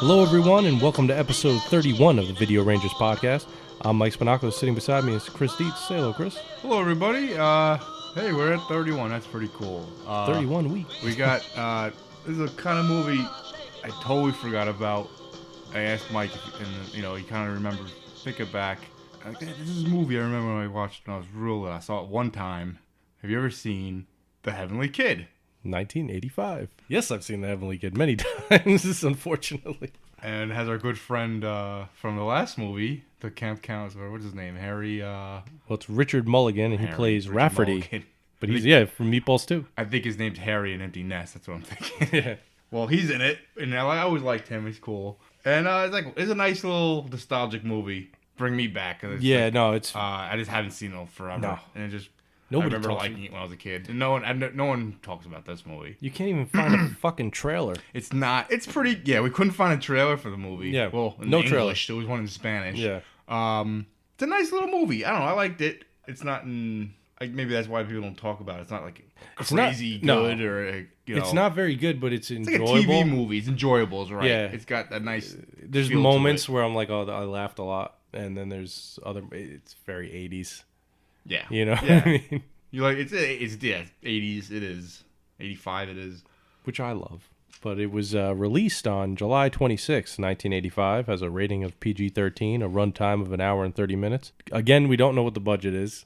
Hello, everyone, and welcome to episode 31 of the Video Rangers podcast. I'm Mike Spinacco. Sitting beside me is Chris Dietz. Say hello, Chris. Hello, everybody. Hey, we're at 31. That's pretty cool. 31 weeks. We got, this is a kind of movie I totally forgot about. I asked Mike, and, he kind of remembers, thinking back. Like, this is a movie I remember when I watched when I was real little. I saw it one time. Have you ever seen The Heavenly Kid? 1985. Yes, I've seen The Heavenly Kid many times, unfortunately. And it has our good friend from the last movie, the camp counselor. What's his name? Harry. Well, it's Richard Mulligan, and he plays Richard Rafferty. Mulligan. But he's, from Meatballs too. I think his name's Harry in Empty Nest. That's what I'm thinking. Yeah. Well, he's in it, and I always liked him. He's cool. And it's a nice little nostalgic movie. Bring me back. It's... I just haven't seen it forever. No. And Nobody I remember liking it when I was a kid. And no one talks about this movie. You can't even find a fucking trailer. It's pretty... Yeah, we couldn't find a trailer for the movie. Yeah, well, no English, trailer. There was one in Spanish. Yeah. It's a nice little movie. I don't know. I liked it. It's not in... maybe that's why people don't talk about it. It's not like crazy good or... It's not very good, but it's enjoyable. It's like a TV movie. It's enjoyable, right? Yeah. It's got a nice... There's feel moments to it. where I'm like, oh, I laughed a lot. And then there's other... It's very 80s. Yeah. You know Yeah. what I mean? You like it's 80s. It is 85. It is, which I love. But it was released on July 26, 1985, has a rating of PG-13, a runtime of 1 hour and 30 minutes. Again, we don't know what the budget is,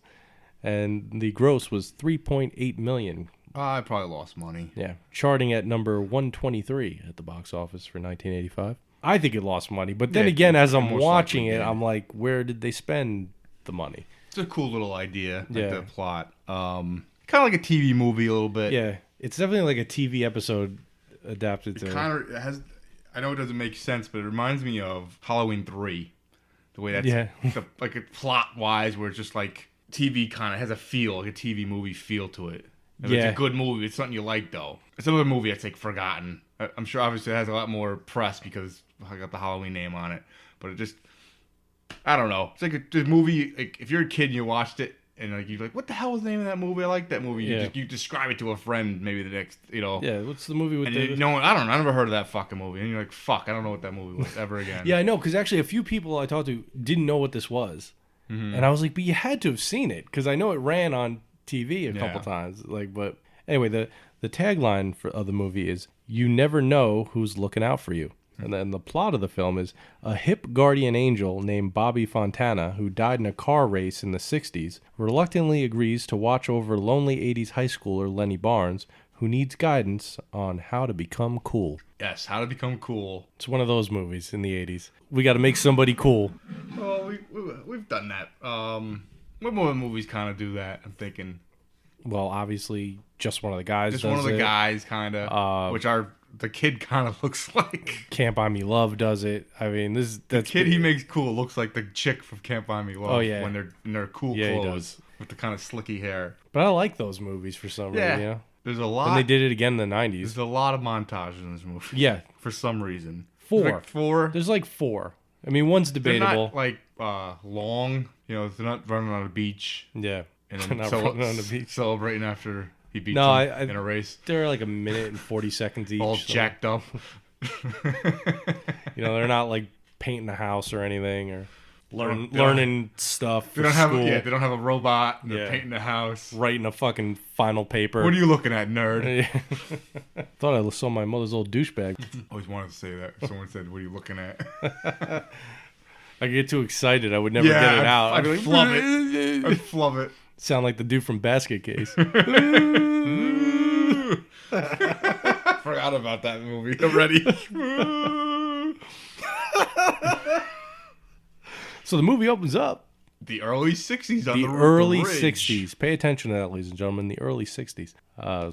and the gross was $3.8 million. I probably lost money. Yeah, charting at number 123 at the box office for 1985. I think it lost money, but then again, as I'm watching it, I'm like, where did they spend the money? It's a cool little idea, like Yeah. the plot. Kind of like a TV movie a little bit. Yeah, it's definitely like a TV episode adapted to... It has. I know it doesn't make sense, but it reminds me of Halloween 3. The way that's like a plot-wise, where it's just like TV kind of has a feel, like a TV movie feel to it. If it's a good movie, it's something you like, though. It's another movie that's like forgotten. I'm sure obviously it has a lot more press because I got the Halloween name on it, but it just... I don't know. It's like a movie. Like if you're a kid and you watched it, and like you're like, "What the hell was the name of that movie? I like that movie." You describe it to a friend, maybe the next, Yeah, what's the movie with? And I don't know. I never heard of that fucking movie. And you're like, "Fuck, I don't know what that movie was ever again." Yeah, I know, because actually a few people I talked to didn't know what this was, and I was like, "But you had to have seen it, because I know it ran on TV a couple times." Like, but anyway, the tagline of the movie is "You never know who's looking out for you." And then the plot of the film is a hip guardian angel named Bobby Fontana, who died in a car race in the 60s, reluctantly agrees to watch over lonely 80s high schooler Lenny Barnes, who needs guidance on how to become cool. Yes, How to Become Cool. It's one of those movies in the 80s. We got to make somebody cool. Well, we've done that. What more movies kind of do that? I'm thinking. Well, obviously, Just One of the Guys Just does One of the it. Guys, kind of, which the kid kind of looks like. Can't Buy Me Love does it. I mean, the kid he makes cool looks like the chick from Can't Buy Me Love. Oh, yeah. When they're in their cool Yeah, he clothes does. with the kind of slicky hair. But I like those movies for some reason, you know? There's a lot. And they did it again in the 90s. There's a lot of montages in this movie. Yeah. For some reason. Four. Four. There's like 4. I mean, one's debatable. They're not long. They're not running on a beach. Yeah. And They're then not running on the beach. celebrating after he beats him in a race. They're like 1 minute and 40 seconds each. All jacked up. They're not like painting the house or anything or learning stuff. They don't have a robot. They're painting the house. Writing a fucking final paper. What are you looking at, nerd? Thought I saw my mother's old douchebag. Always wanted to say that. Someone said, "What are you looking at?" I get too excited. I would never get it out. I'd flub it. I'd flub it. Sound like the dude from Basket Case. Forgot about that movie already. So the movie opens up. The early 60s on the early bridge. 60s. Pay attention to that, ladies and gentlemen. The early 60s.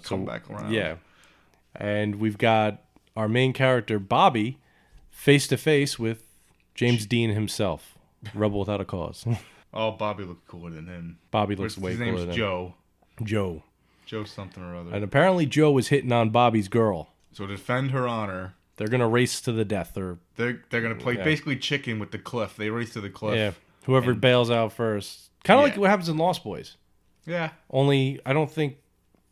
Come back around. Yeah. And we've got our main character, Bobby, face to face with James Dean himself. Rebel Without a Cause. Oh, Bobby looked cooler than him. Bobby looks way cooler than him. His name's Joe. Joe. Joe something or other. And apparently Joe was hitting on Bobby's girl. So to defend her honor, they're going to race to the death. Or they're going to play basically chicken with the cliff. They race to the cliff. Yeah. Whoever bails out first. Kind of like what happens in Lost Boys. Yeah. Only, I don't think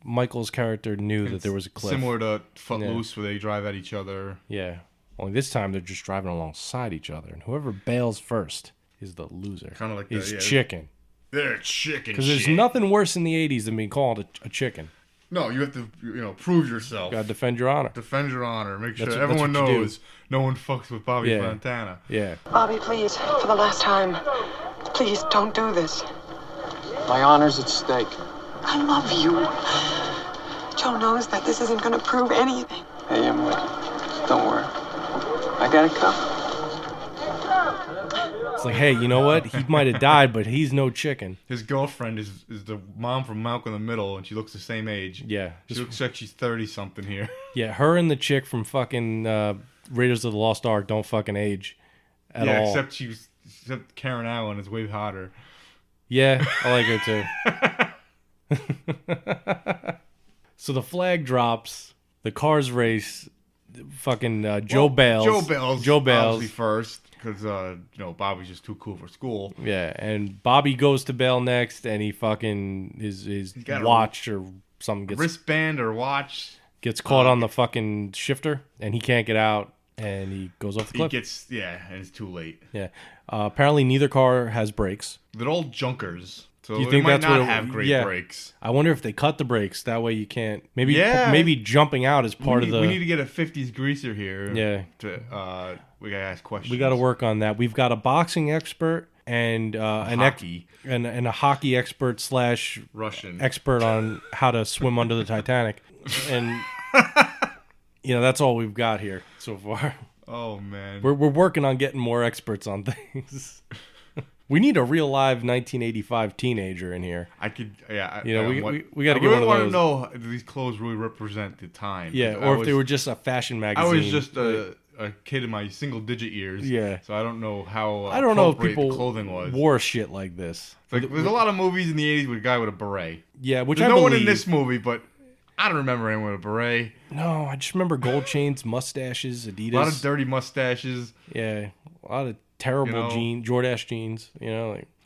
Michael's character knew that there was a cliff. Similar to Footloose, where they drive at each other. Yeah. Only this time they're just driving alongside each other, and whoever bails first is the loser. Kind of like is chicken. They're chicken. Because there's nothing worse in the '80s than being called a chicken. No, you have to, prove yourself. You gotta defend your honor. Defend your honor. Make sure everyone knows no one fucks with Bobby Fontana. Yeah. Bobby, please, for the last time, please don't do this. My honor's at stake. I love you. Joe knows that this isn't going to prove anything. Hey, Emily, don't worry. I got it covered. It's like, hey, you know what? He might have died, but he's no chicken. His girlfriend is the mom from Malcolm in the Middle, and she looks the same age. Yeah. She looks like she's 30-something here. Yeah, her and the chick from fucking Raiders of the Lost Ark don't fucking age at all. Yeah, except Karen Allen is way hotter. Yeah, I like her too. So the flag drops, the cars race, fucking Joe bails. Joe bails obviously first. Because, Bobby's just too cool for school. Yeah, and Bobby goes to bail next, and he fucking, his watch or something gets... Wristband or watch. Gets caught on the fucking shifter, and he can't get out, and he goes off the cliff. And it's too late. Yeah. Apparently, neither car has brakes. They're all junkers. So you think might that's not what have great brakes. I wonder if they cut the brakes. That way you can't... Maybe jumping out is part of the... We need to get a 50s greaser here. Yeah. We got to ask questions. We got to work on that. We've got a boxing expert and hockey. and a hockey expert / Russian expert on how to swim under the Titanic. And, that's all we've got here so far. Oh, man. We're working on getting more experts on things. We need a real live 1985 teenager in here. We got to get one of those. I want to know if these clothes really represent the time. Yeah, or if they were just a fashion magazine. I was just a kid in my single-digit years. Yeah. So I don't know how I don't know if people clothing was. Wore shit like this. There's a lot of movies in the 80s with a guy with a beret. Yeah, which There's no one in this movie, but I don't remember anyone with a beret. No, I just remember gold chains, mustaches, Adidas. A lot of dirty mustaches. Yeah, a lot of terrible jeans, Jordache jeans.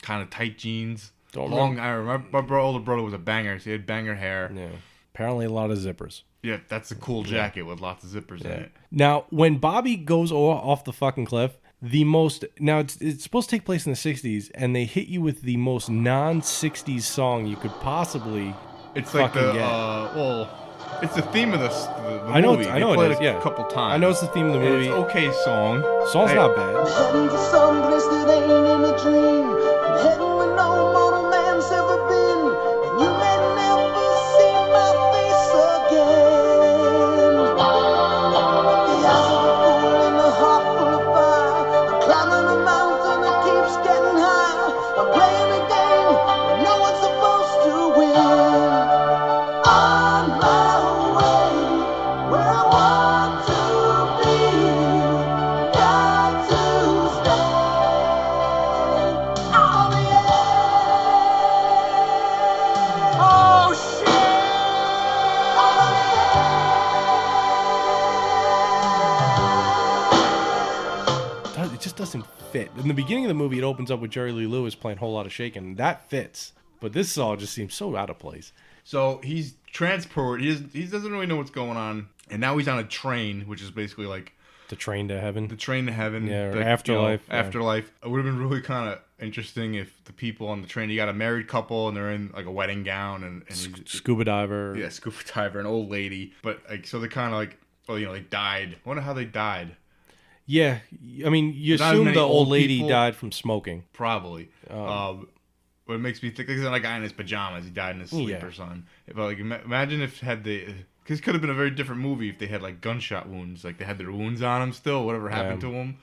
Kind of tight jeans. Long. I remember my older brother was a banger. So he had banger hair. Yeah. Apparently, a lot of zippers. Yeah, that's a cool jacket with lots of zippers in it. Now, when Bobby goes off the fucking cliff, it's supposed to take place in the 60s, and they hit you with the most non-60s song you could possibly. It's like get. It's the theme of the I know movie. I know it is. A couple times. I know it's the theme of the movie. It's okay song. Song's not bad. Heading to some place that ain't in a dream. I'm heading where no mortal man's ever been, and you may never see my face again. The eyes of a fool and a heart full of fire. I'm climbing a mountain that keeps getting higher. I'm playing a game where no one's supposed to win. On my way, where I want to be, got to stay. Oh yeah. Oh shit. Oh yeah. It just doesn't fit. In the beginning of the movie, it opens up with Jerry Lee Lewis playing Whole Lotta Shakin'. That fits. But this song just seems so out of place. So he's transported. He doesn't really know what's going on, and now he's on a train, which is basically like The Train to Heaven. the train to heaven. Yeah, or like, Afterlife. Afterlife. It would have been really kind of interesting if the people on the train, you got a married couple and they're in like a wedding gown and Scuba diver. Yeah, scuba diver, an old lady. But like, so they're kind of like, they died. I wonder how they died. Yeah, I mean, you Not as assume many the old old lady people. died from smoking. Probably. But it makes me think, like, a guy in his pajamas. He died in his sleep or something. But like, imagine if because it could have been a very different movie if they had like gunshot wounds, like they had their wounds on them still. Whatever happened to them?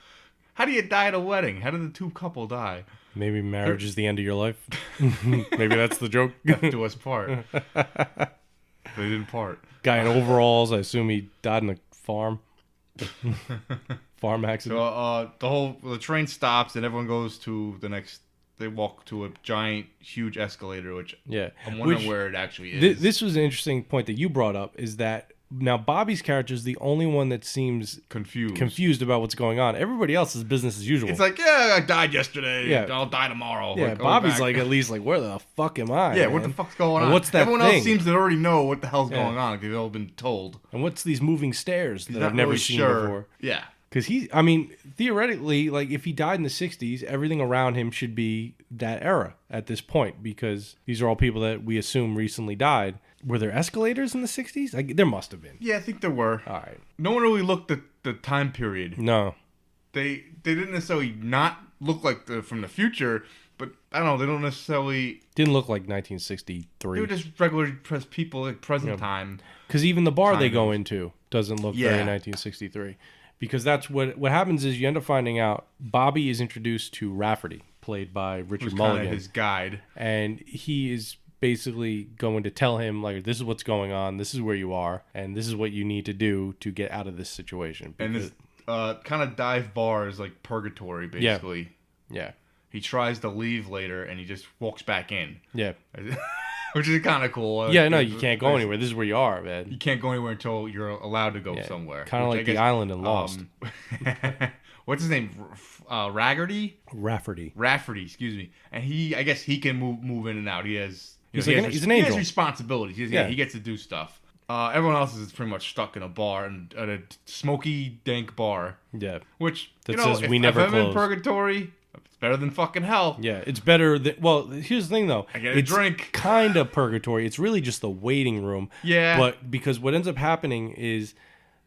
How do you die at a wedding? How did the two couple die? Maybe marriage is the end of your life. Maybe that's the joke. Death do us part. They didn't part. Guy in overalls. I assume he died in a farm. Farm accident. So the train stops and everyone goes to the next. They walk to a giant, huge escalator, which I'm wondering where it actually is. This was an interesting point that you brought up, is that now Bobby's character is the only one that seems confused about what's going on. Everybody else is business as usual. It's like, I died yesterday. Yeah. I'll die tomorrow. Yeah, Bobby's like, at least like, where the fuck am I? Yeah, man? what the fuck's going on? What's that Everyone thing? else seems to already know what the hell's going on. They've all been told. And what's these moving stairs that Not I've never really seen sure. before? Yeah. Because theoretically, like, if he died in the 60s, everything around him should be that era at this point, because these are all people that we assume recently died. Were there escalators in the 60s? There must have been. Yeah, I think there were. All right. No one really looked at the time period. No. They didn't necessarily not look like from the future, but I don't know, they don't necessarily... Didn't look like 1963. They were just regular people, like present time. Because even the bar they go into doesn't look very 1963. Because that's what happens is you end up finding out Bobby is introduced to Rafferty, played by Richard Mulligan. Kind of his guide. And he is basically going to tell him, like, this is what's going on, this is where you are, and this is what you need to do to get out of this situation. And this kind of dive bar is like purgatory, basically. Yeah. He tries to leave later, and he just walks back in. Yeah. Which is kind of cool. You can't go anywhere. This is where you are, man. You can't go anywhere until you're allowed to go somewhere. Kind of like the island in Lost. What's his name? Rafferty, excuse me. And I guess he can move in and out. He has... He's an angel. He has responsibilities. He gets to do stuff. Everyone else is pretty much stuck in a bar, and at a smoky, dank bar. Yeah. Which, that says we never if I'm close. in purgatory, it's better than fucking hell. Yeah, it's better than... Well, here's the thing, though. I get a drink. Kind of purgatory. It's really just the waiting room. Yeah. But because what ends up happening is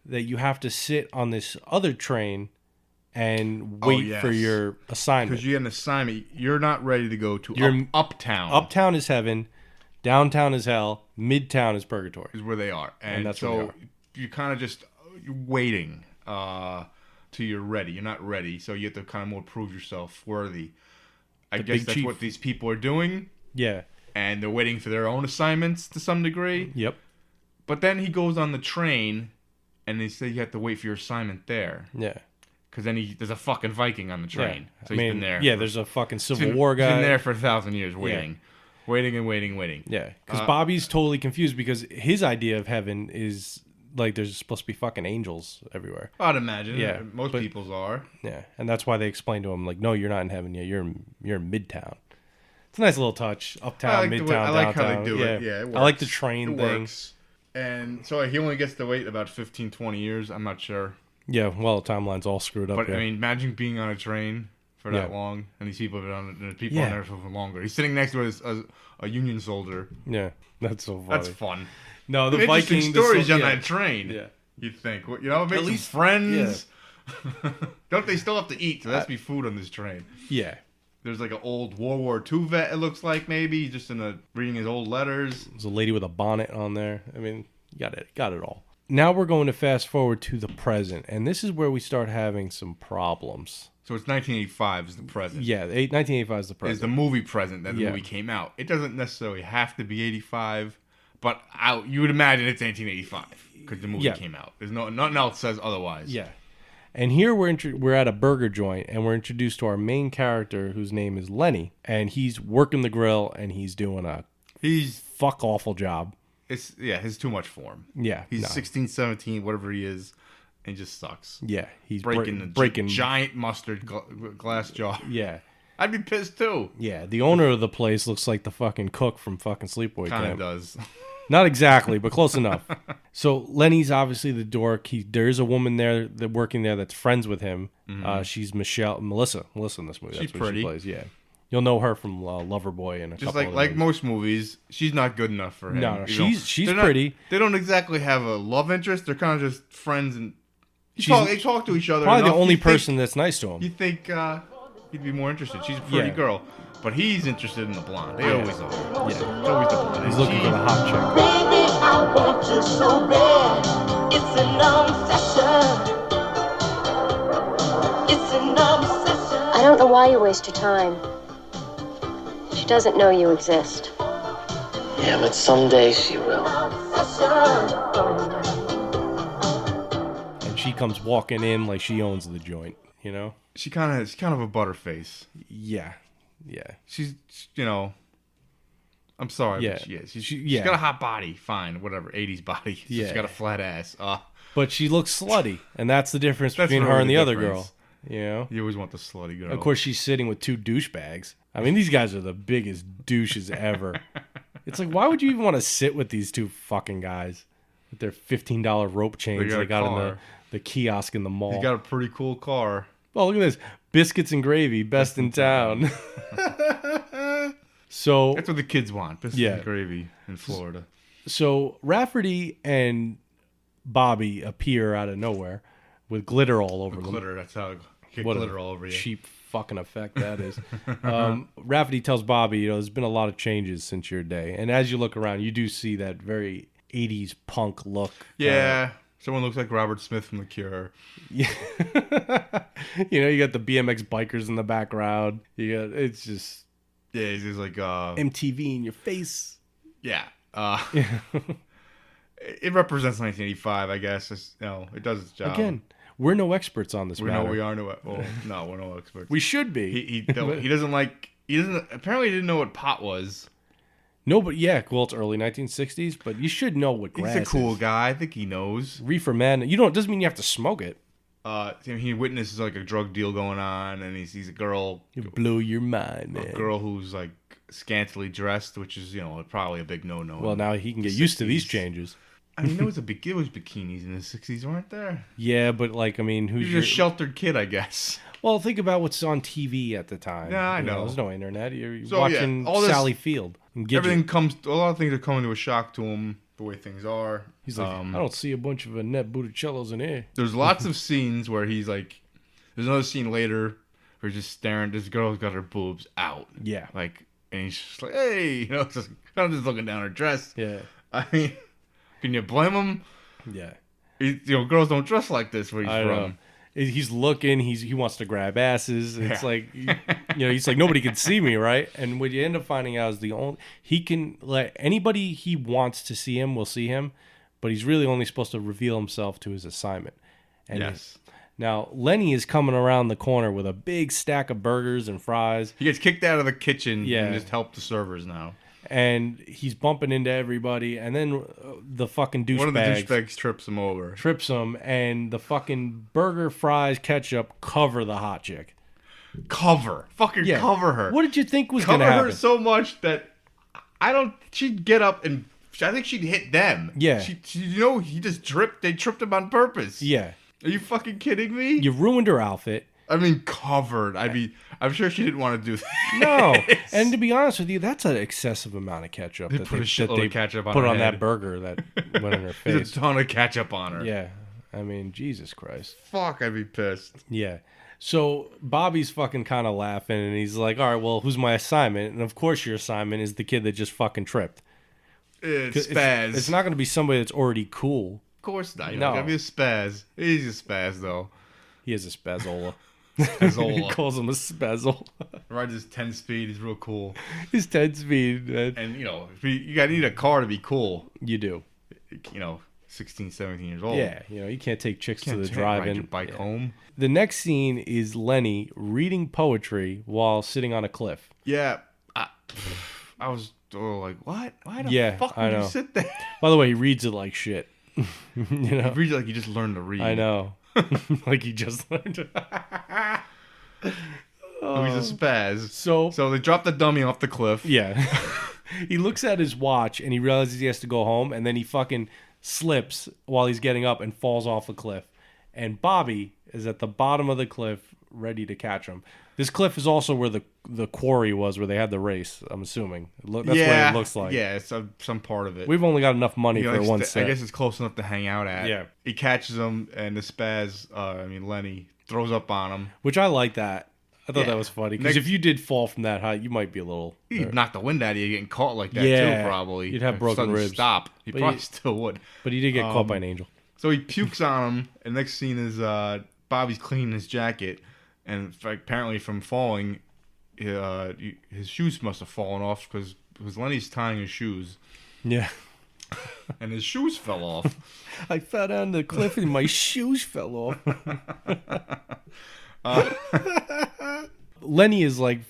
that you have to sit on this other train and wait for your assignment. Because you get an assignment. You're not ready to go to Uptown. Uptown is heaven. Downtown is hell. Midtown is purgatory. Is where they are. And that's so where they are. You're kind of just waiting till you're ready. You're not ready, so you have to kind of more prove yourself worthy. I guess that's what these people are doing. Yeah. And they're waiting for their own assignments to some degree. Yep. But then he goes on the train, and they say you have to wait for your assignment there. Yeah. Because then there's a fucking Viking on the train. Yeah. So he's been there. Yeah, there's a fucking Civil War guy. He's been there for 1,000 years waiting. Yeah. Waiting. Yeah, because Bobby's totally confused because his idea of heaven is like there's supposed to be fucking angels everywhere. I'd imagine. Yeah, most people's are. Yeah, and that's why they explain to him like, no, you're not in heaven yet. You're in Midtown. It's a nice little touch. Uptown, Midtown, I like downtown. how they do it. Yeah, it works. I like the train thing. Works. And so he only gets to wait about 15, 20 years. I'm not sure. Yeah, well, the timeline's all screwed up. But I mean, imagine being on a train for that long, and these people on there for longer. He's sitting next to a Union soldier. Yeah, that's so funny. That's fun. No, the Viking stories on that train. Yeah, you'd think, make at least friends. Yeah. Don't they still have to eat? So there has to be food on this train. Yeah. There's like an old World War II vet. It looks like maybe just reading his old letters. There's a lady with a bonnet on there. I mean, you got it all. Now we're going to fast forward to the present, and this is where we start having some problems. So it's 1985 is the present. Yeah, 1985 is the present. Is the movie present that the movie came out. It doesn't necessarily have to be 85, but you would imagine it's 1985 because the movie came out. There's nothing else says otherwise. Yeah. And here we're at a burger joint, and we're introduced to our main character, whose name is Lenny, and he's working the grill, and he's doing a fuck awful job. It's too much for him. Yeah. He's 16, 17, whatever he is, and he just sucks. Yeah. He's breaking giant mustard glass jar. Yeah. I'd be pissed too. Yeah. The owner of the place looks like the fucking cook from fucking Sleepaway Camp. Kind of does. Not exactly, but close enough. So Lenny's obviously the dork. There is a woman there working there that's friends with him. Mm-hmm. She's Melissa in this movie. That's She's what pretty. She plays. Yeah. You'll know her from Loverboy and a just couple like most movies, she's not good enough for him. No, she's pretty. They don't exactly have a love interest. They're kind of just friends, and they talk to each other. Probably enough. the only person that's nice to him. You think he'd be more interested? She's a pretty girl, but he's interested in the blonde. They always are. Yeah, it's always the blonde. He's looking for the hot chick. Baby, I want you so bad. It's an obsession. It's an obsession. I don't know why you waste your time. She doesn't know you exist. Yeah, but someday she will. And she comes walking in like she owns the joint, you know? She's kind of a butterface. Yeah. She's I'm sorry, yeah. But she is. She's got a hot body, fine, whatever, 80s body. She's got a flat ass. But she looks slutty, and that's the difference between her and the other girl. You know? You always want the slutty girl. Of course, she's sitting with two douchebags. I mean, these guys are the biggest douches ever. It's like, why would you even want to sit with these two fucking guys? with their $15 rope chains they got in the kiosk in the mall. He's got a pretty cool car. Oh, look at this. Biscuits and gravy, best in town. So that's what the kids want. Biscuits and gravy in Florida. So Rafferty and Bobby appear out of nowhere with glitter all over them. Glitter, that's how get what glitter all over you. Cheap fucking effect that is. Rafferty tells Bobby, there's been a lot of changes since your day. And as you look around, you do see that very 80s punk look. Yeah. Someone looks like Robert Smith from The Cure. Yeah. You got the BMX bikers in the background. It's just... Yeah, it's just like... MTV in your face. Yeah. It represents 1985, I guess. It does its job. Again, we're no experts on this matter. We are no... Well, no, we're no experts. We should be. He doesn't like... Apparently he didn't know what pot was. No, but yeah, well, it's early 1960s, but you should know what grass is. He's a cool guy. I think he knows. Reefer man. It doesn't mean you have to smoke it. He witnesses like a drug deal going on, and he sees a girl. You blow your mind, man. A girl who's like scantily dressed, which is, probably a big no-no. Well, now he can get used to these changes. I mean, there was bikinis in the 60s, weren't there? Yeah, but who's your sheltered kid, I guess. Well, think about what's on TV at the time. Yeah, I know. There's no internet. You're watching Sally Field. A lot of things are coming to a shock to him, the way things are. He's like, I don't see a bunch of Annette Botticellos in here. There's lots of scenes where he's like, there's another scene later where he's just staring. This girl's got her boobs out. Yeah. And he's just like, hey, just kind of just looking down her dress. Yeah. I mean, can you blame him? Yeah. Girls don't dress like this where he's from. He's looking. He wants to grab asses. It's like, he's like, nobody can see me, right? And what you end up finding out is he can let anybody he wants to see him will see him, but he's really only supposed to reveal himself to his assignment. And yes. Now Lenny is coming around the corner with a big stack of burgers and fries. He gets kicked out of the kitchen and just help the servers now. And he's bumping into everybody, and then the fucking douchebags. One of the douchebags trips him over. And the fucking burger, fries, ketchup cover the hot chick. Cover her. What did you think was going to happen? Cover her so much that she'd get up and I think she'd hit them. Yeah. He just tripped. They tripped him on purpose. Yeah. Are you fucking kidding me? You ruined her outfit. I mean, covered. I'm sure she didn't want to do that. No, and to be honest with you, that's an excessive amount of ketchup. They put a shitload of ketchup on her put on head. that burger that went in her face. There's a ton of ketchup on her. Yeah, I mean, Jesus Christ. Fuck, I'd be pissed. Yeah. So Bobby's fucking kind of laughing, and he's like, "All right, well, who's my assignment?" And of course, your assignment is the kid that just fucking tripped. It's spaz. It's not going to be somebody that's already cool. Of course not. You're not going to be a spaz. He's a spaz, though. He is a spazola. He calls him a spazzle. Rides his 10-speed. He's real cool. His 10-speed. And, you need a car to be cool. You do. 16, 17 years old. Yeah, you can't take chicks to the drive-in. Ride your bike home. The next scene is Lenny reading poetry while sitting on a cliff. Yeah. I was like, what? Why the fuck would you sit there? By the way, he reads it like shit. He reads it like he just learned to read. I know. Like he just learned. Oh, he's a spaz. So they drop the dummy off the cliff. Yeah. He looks at his watch and he realizes he has to go home, and then he fucking slips while he's getting up and falls off a cliff. And Bobby is at the bottom of the cliff ready to catch him. This cliff is also where the quarry was, where they had the race, I'm assuming. That's what it looks like. Yeah, it's some part of it. We've only got enough money for one set. I guess it's close enough to hang out at. Yeah. He catches him, and the spaz, Lenny, throws up on him. Which I like that. I thought that was funny. Because if you did fall from that height, you might be a little... He'd knock the wind out of you getting caught like that, too, probably. You'd have broken ribs. Stop. He probably still would. But he did get caught by an angel. So he pukes on him, and next scene is Bobby's cleaning his jacket, and apparently from falling, his shoes must have fallen off because Lenny's tying his shoes. Yeah. And his shoes fell off. I fell down the cliff and my shoes fell off. Lenny is like,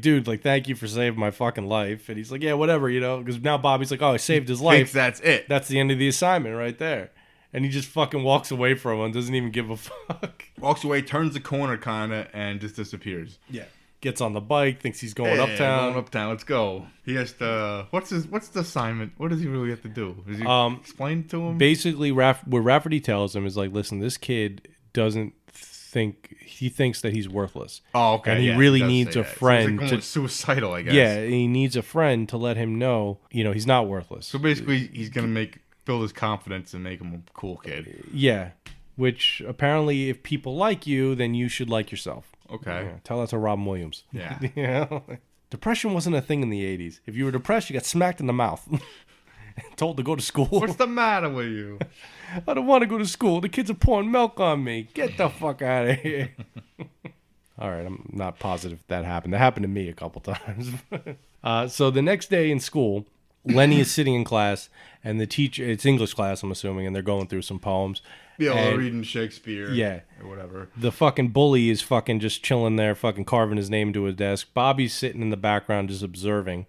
dude, thank you for saving my fucking life. And he's like, yeah, whatever, because now Bobby's like, oh, I saved his life. Thinks that's it. That's the end of the assignment right there. And he just fucking walks away from him, doesn't even give a fuck. Walks away, turns the corner kind of, and just disappears. Yeah. gets on the bike, thinks he's going uptown. Going uptown, let's go. He has to. What's the assignment? What does he really have to do? Does he explain to him? Basically, what Rafferty tells him is like, listen, this kid doesn't think, he thinks that he's worthless. Oh, okay. And he really needs a friend. So he's like suicidal, I guess. Yeah, he needs a friend to let him know, he's not worthless. So basically, he's gonna build his confidence and make him a cool kid. Yeah, which apparently, if people like you, then you should like yourself. Okay. Yeah, tell that to Robin Williams. Yeah. Depression wasn't a thing in the 80s. If you were depressed, you got smacked in the mouth. Told to go to school. What's the matter with you? I don't want to go to school. The kids are pouring milk on me. Get the fuck out of here. All right, I'm not positive that happened. That happened to me a couple times. So the next day in school, Lenny is sitting in class, and the teacher, it's English class, I'm assuming, and they're going through some poems. Yeah, they're reading Shakespeare. Yeah. Or whatever. The fucking bully is fucking just chilling there, fucking carving his name into his desk. Bobby's sitting in the background just observing.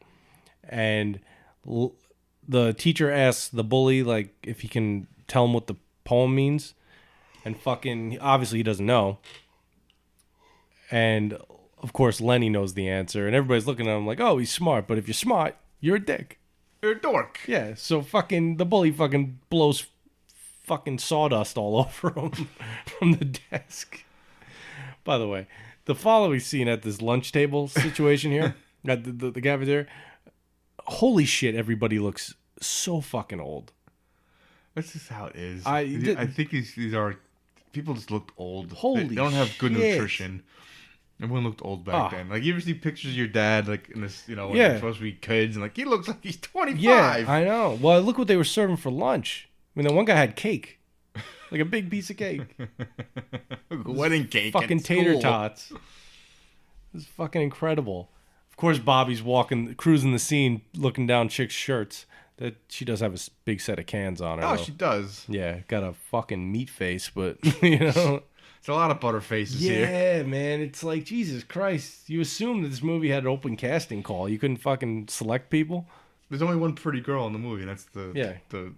And the teacher asks the bully, like, if he can tell him what the poem means. And fucking, obviously he doesn't know. And, of course, Lenny knows the answer. And everybody's looking at him like, oh, he's smart. But if you're smart, you're a dick. You're a dork. Yeah, so fucking, the bully fucking blows fucking sawdust all over him from the desk. By the way, the following scene at this lunch table situation here, at the cafeteria, holy shit, everybody looks so fucking old. That's just how it is. I think these are, people just looked old. Holy They don't have good shit. nutrition. Everyone looked old back then. Like, you ever see pictures of your dad, like, in this, when Yeah. they're supposed to be kids, and like, he looks like he's 25. Yeah, I know. Well, look what they were serving for lunch. I mean, the one guy had cake. Like a big piece of cake. Wedding cake. Fucking at tater school. tots. It was fucking incredible. Of course, Bobby's cruising the scene, looking down chicks' shirts. That she does have a big set of cans on her. Oh, though. she does. Yeah, got a fucking meat face, but It's a lot of butter faces here. Yeah, man. It's like, Jesus Christ. You assume that this movie had an open casting call. You couldn't fucking select people. There's only one pretty girl in the movie, and that's the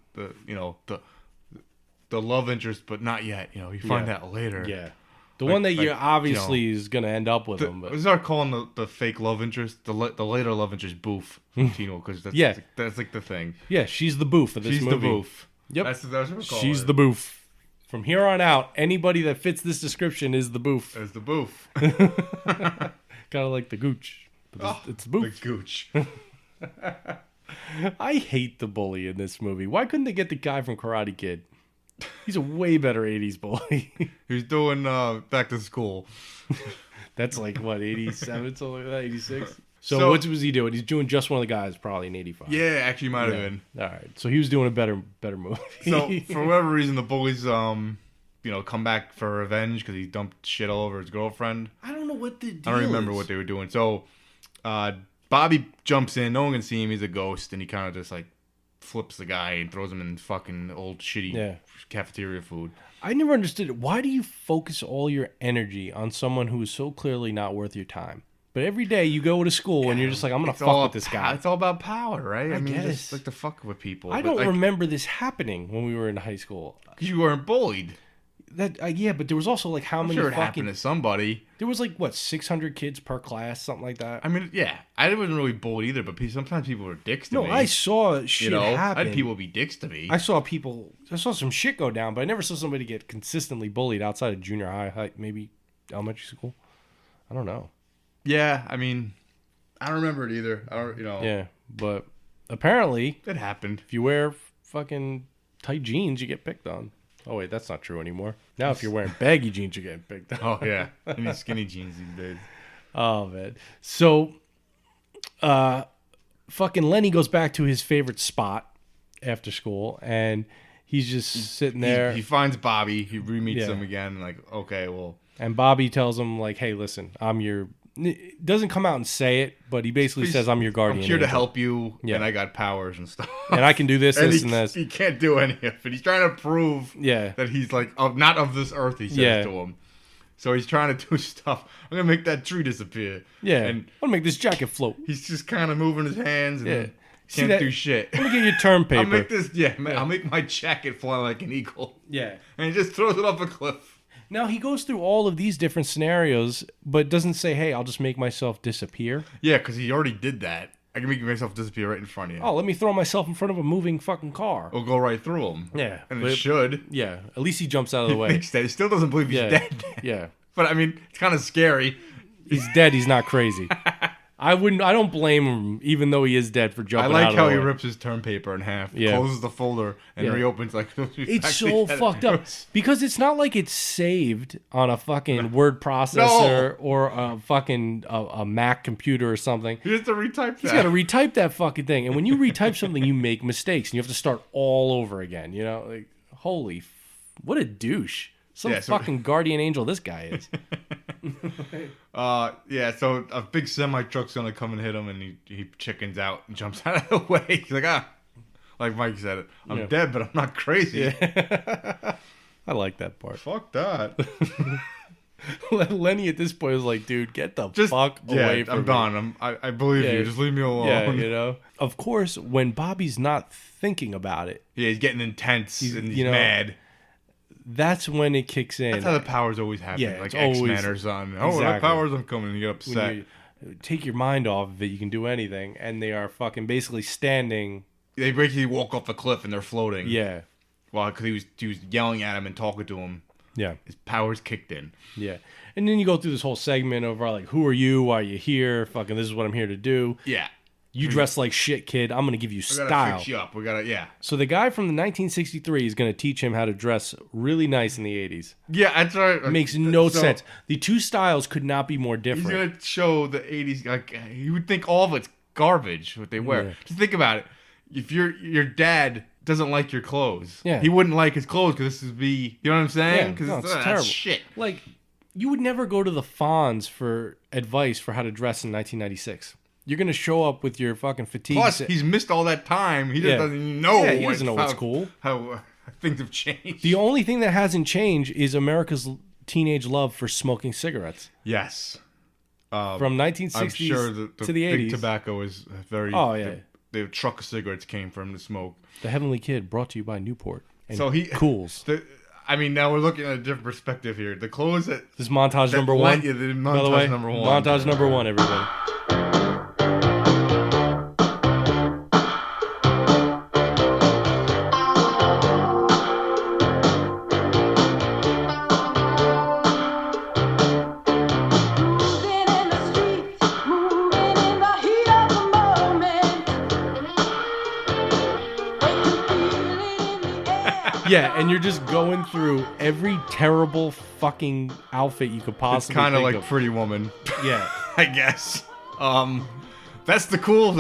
love interest, but not yet. You find out later. Yeah. The one that you obviously is going to end up with him. But we start calling the fake love interest, the later love interest boof from Tino, because that's like the thing. Yeah, she's the boof of this movie. She's the boof. Yep. That's what we're calling She's her. the boof. From here on out, anybody that fits this description is the boof. As the boof. Kind of like the gooch. But it's the boof. The gooch. I hate the bully in this movie. Why couldn't they get the guy from Karate Kid? He's a way better 80s bully. He was doing Back to School. That's like, what, 87, something like that, 86? So what was he doing? He's doing Just One of the Guys, probably in 85. Yeah, actually might have been. All right. So he was doing a better movie. So, for whatever reason, the bullies, come back for revenge because he dumped shit all over his girlfriend. I don't know what the deal I don't remember what they were doing. So, Bobby jumps in. No one can see him. He's a ghost. And he kind of just, flips the guy and throws him in fucking old shitty cafeteria food. I never understood it. Why do you focus all your energy on someone who is so clearly not worth your time? But every day you go to school and you're just like, I'm going to fuck with this guy. It's all about power, right? I mean, guess. just like to fuck with people. I don't remember this happening when we were in high school. Because you weren't bullied. Yeah, but there was also how many sure it happened to somebody. There was 600 kids per class, something like that. I mean, yeah, I wasn't really bullied either, but sometimes people were dicks to me. No, I saw shit happen. I had people be dicks to me. I saw some shit go down, but I never saw somebody get consistently bullied outside of junior high, maybe elementary school. I don't know. Yeah, I mean, I don't remember it either. I don't, Yeah, but apparently it happened. If you wear fucking tight jeans, you get picked on. Oh, wait, that's not true anymore. Now, if you're wearing baggy jeans, you're getting picked on. Oh, yeah. I need skinny jeans these days. Oh, man. So, fucking Lenny goes back to his favorite spot after school, and he's just sitting there. He finds Bobby. He re-meets him again. Okay, well. And Bobby tells him, hey, listen, I'm your... Doesn't come out and say it, but he basically says, I'm your guardian. I'm here to help you, and I got powers and stuff. And I can do this, this, and this. He can't do any of it. He's trying to prove that he's not of this earth, he says to him. So he's trying to do stuff. I'm going to make that tree disappear. Yeah, and I'm going to make this jacket float. He's just kind of moving his hands and can't do shit. Let me get you term paper. I'll make my jacket fly like an eagle. Yeah. And he just throws it off a cliff. Now, he goes through all of these different scenarios, but doesn't say, hey, I'll just make myself disappear. Yeah, because he already did that. I can make myself disappear right in front of you. Oh, let me throw myself in front of a moving fucking car. Or go right through him. Yeah. And it should. Yeah. At least he jumps out of the way. Thinks that. He still doesn't believe he's dead. Yeah. But, I mean, it's kind of scary. He's dead. He's not crazy. I don't blame him, even though he is dead, for jumping out of the way. I like how he rips his term paper in half, closes the folder, and reopens like... It's so fucked up. Because it's not like it's saved on a fucking word processor or a fucking a Mac computer or something. He has to retype that. He's got to retype that fucking thing. And when you retype something, you make mistakes, and you have to start all over again. You know? Like, what a douche. Some fucking guardian angel this guy is. So a big semi-truck's gonna come and hit him, and he chickens out and jumps out of the way. He's like, like Mike said it, I'm dead, but I'm not crazy. Yeah. I like that part. Fuck that. Lenny at this point is like, dude, get the fuck away from me. I'm done. I believe you. Just leave me alone. Yeah, you know. Of course, when Bobby's not thinking about it. Yeah, he's getting intense and he's mad. That's when it kicks in. That's how the powers always happen. Yeah, like X-Men or something. Oh, the powers are coming, and you get upset. When you take your mind off of it, you can do anything. And they are fucking basically standing. They basically walk off the cliff and they're floating. Yeah. Well, because he was yelling at him and talking to him. Yeah. His powers kicked in. Yeah. And then you go through this whole segment of like, who are you? Why are you here? Fucking, this is what I'm here to do. Yeah. You dress like shit, kid. I'm going to give you style. We gotta fix you up. So the guy from the 1963 is going to teach him how to dress really nice in the 80s. Yeah, that's right. It makes no sense. The two styles could not be more different. He's going to show the 80s. Like, you would think all of it's garbage, what they wear. Yeah. Just think about it. If your dad doesn't like your clothes, he wouldn't like his clothes because this would be, you know what I'm saying? Because it's terrible. That's shit. Like, you would never go to the Fonz for advice for how to dress in 1996. You're going to show up with your fucking fatigue. Plus, he's missed all that time. He just doesn't know. Yeah, he doesn't know what's cool. How things have changed. The only thing that hasn't changed is America's teenage love for smoking cigarettes. Yes. From 1960s I'm sure the to the 80s. Big tobacco is very... Oh, yeah. The truck of cigarettes came from the smoke. The Heavenly Kid, brought to you by Newport. And so Cools. Now we're looking at a different perspective here. The clothes that... This is montage number one. Yeah, the montage number one. Montage number one, everybody. Yeah, and you're just going through every terrible fucking outfit you could possibly think of. It's kind of like Pretty Woman. Yeah. I guess. That's the cool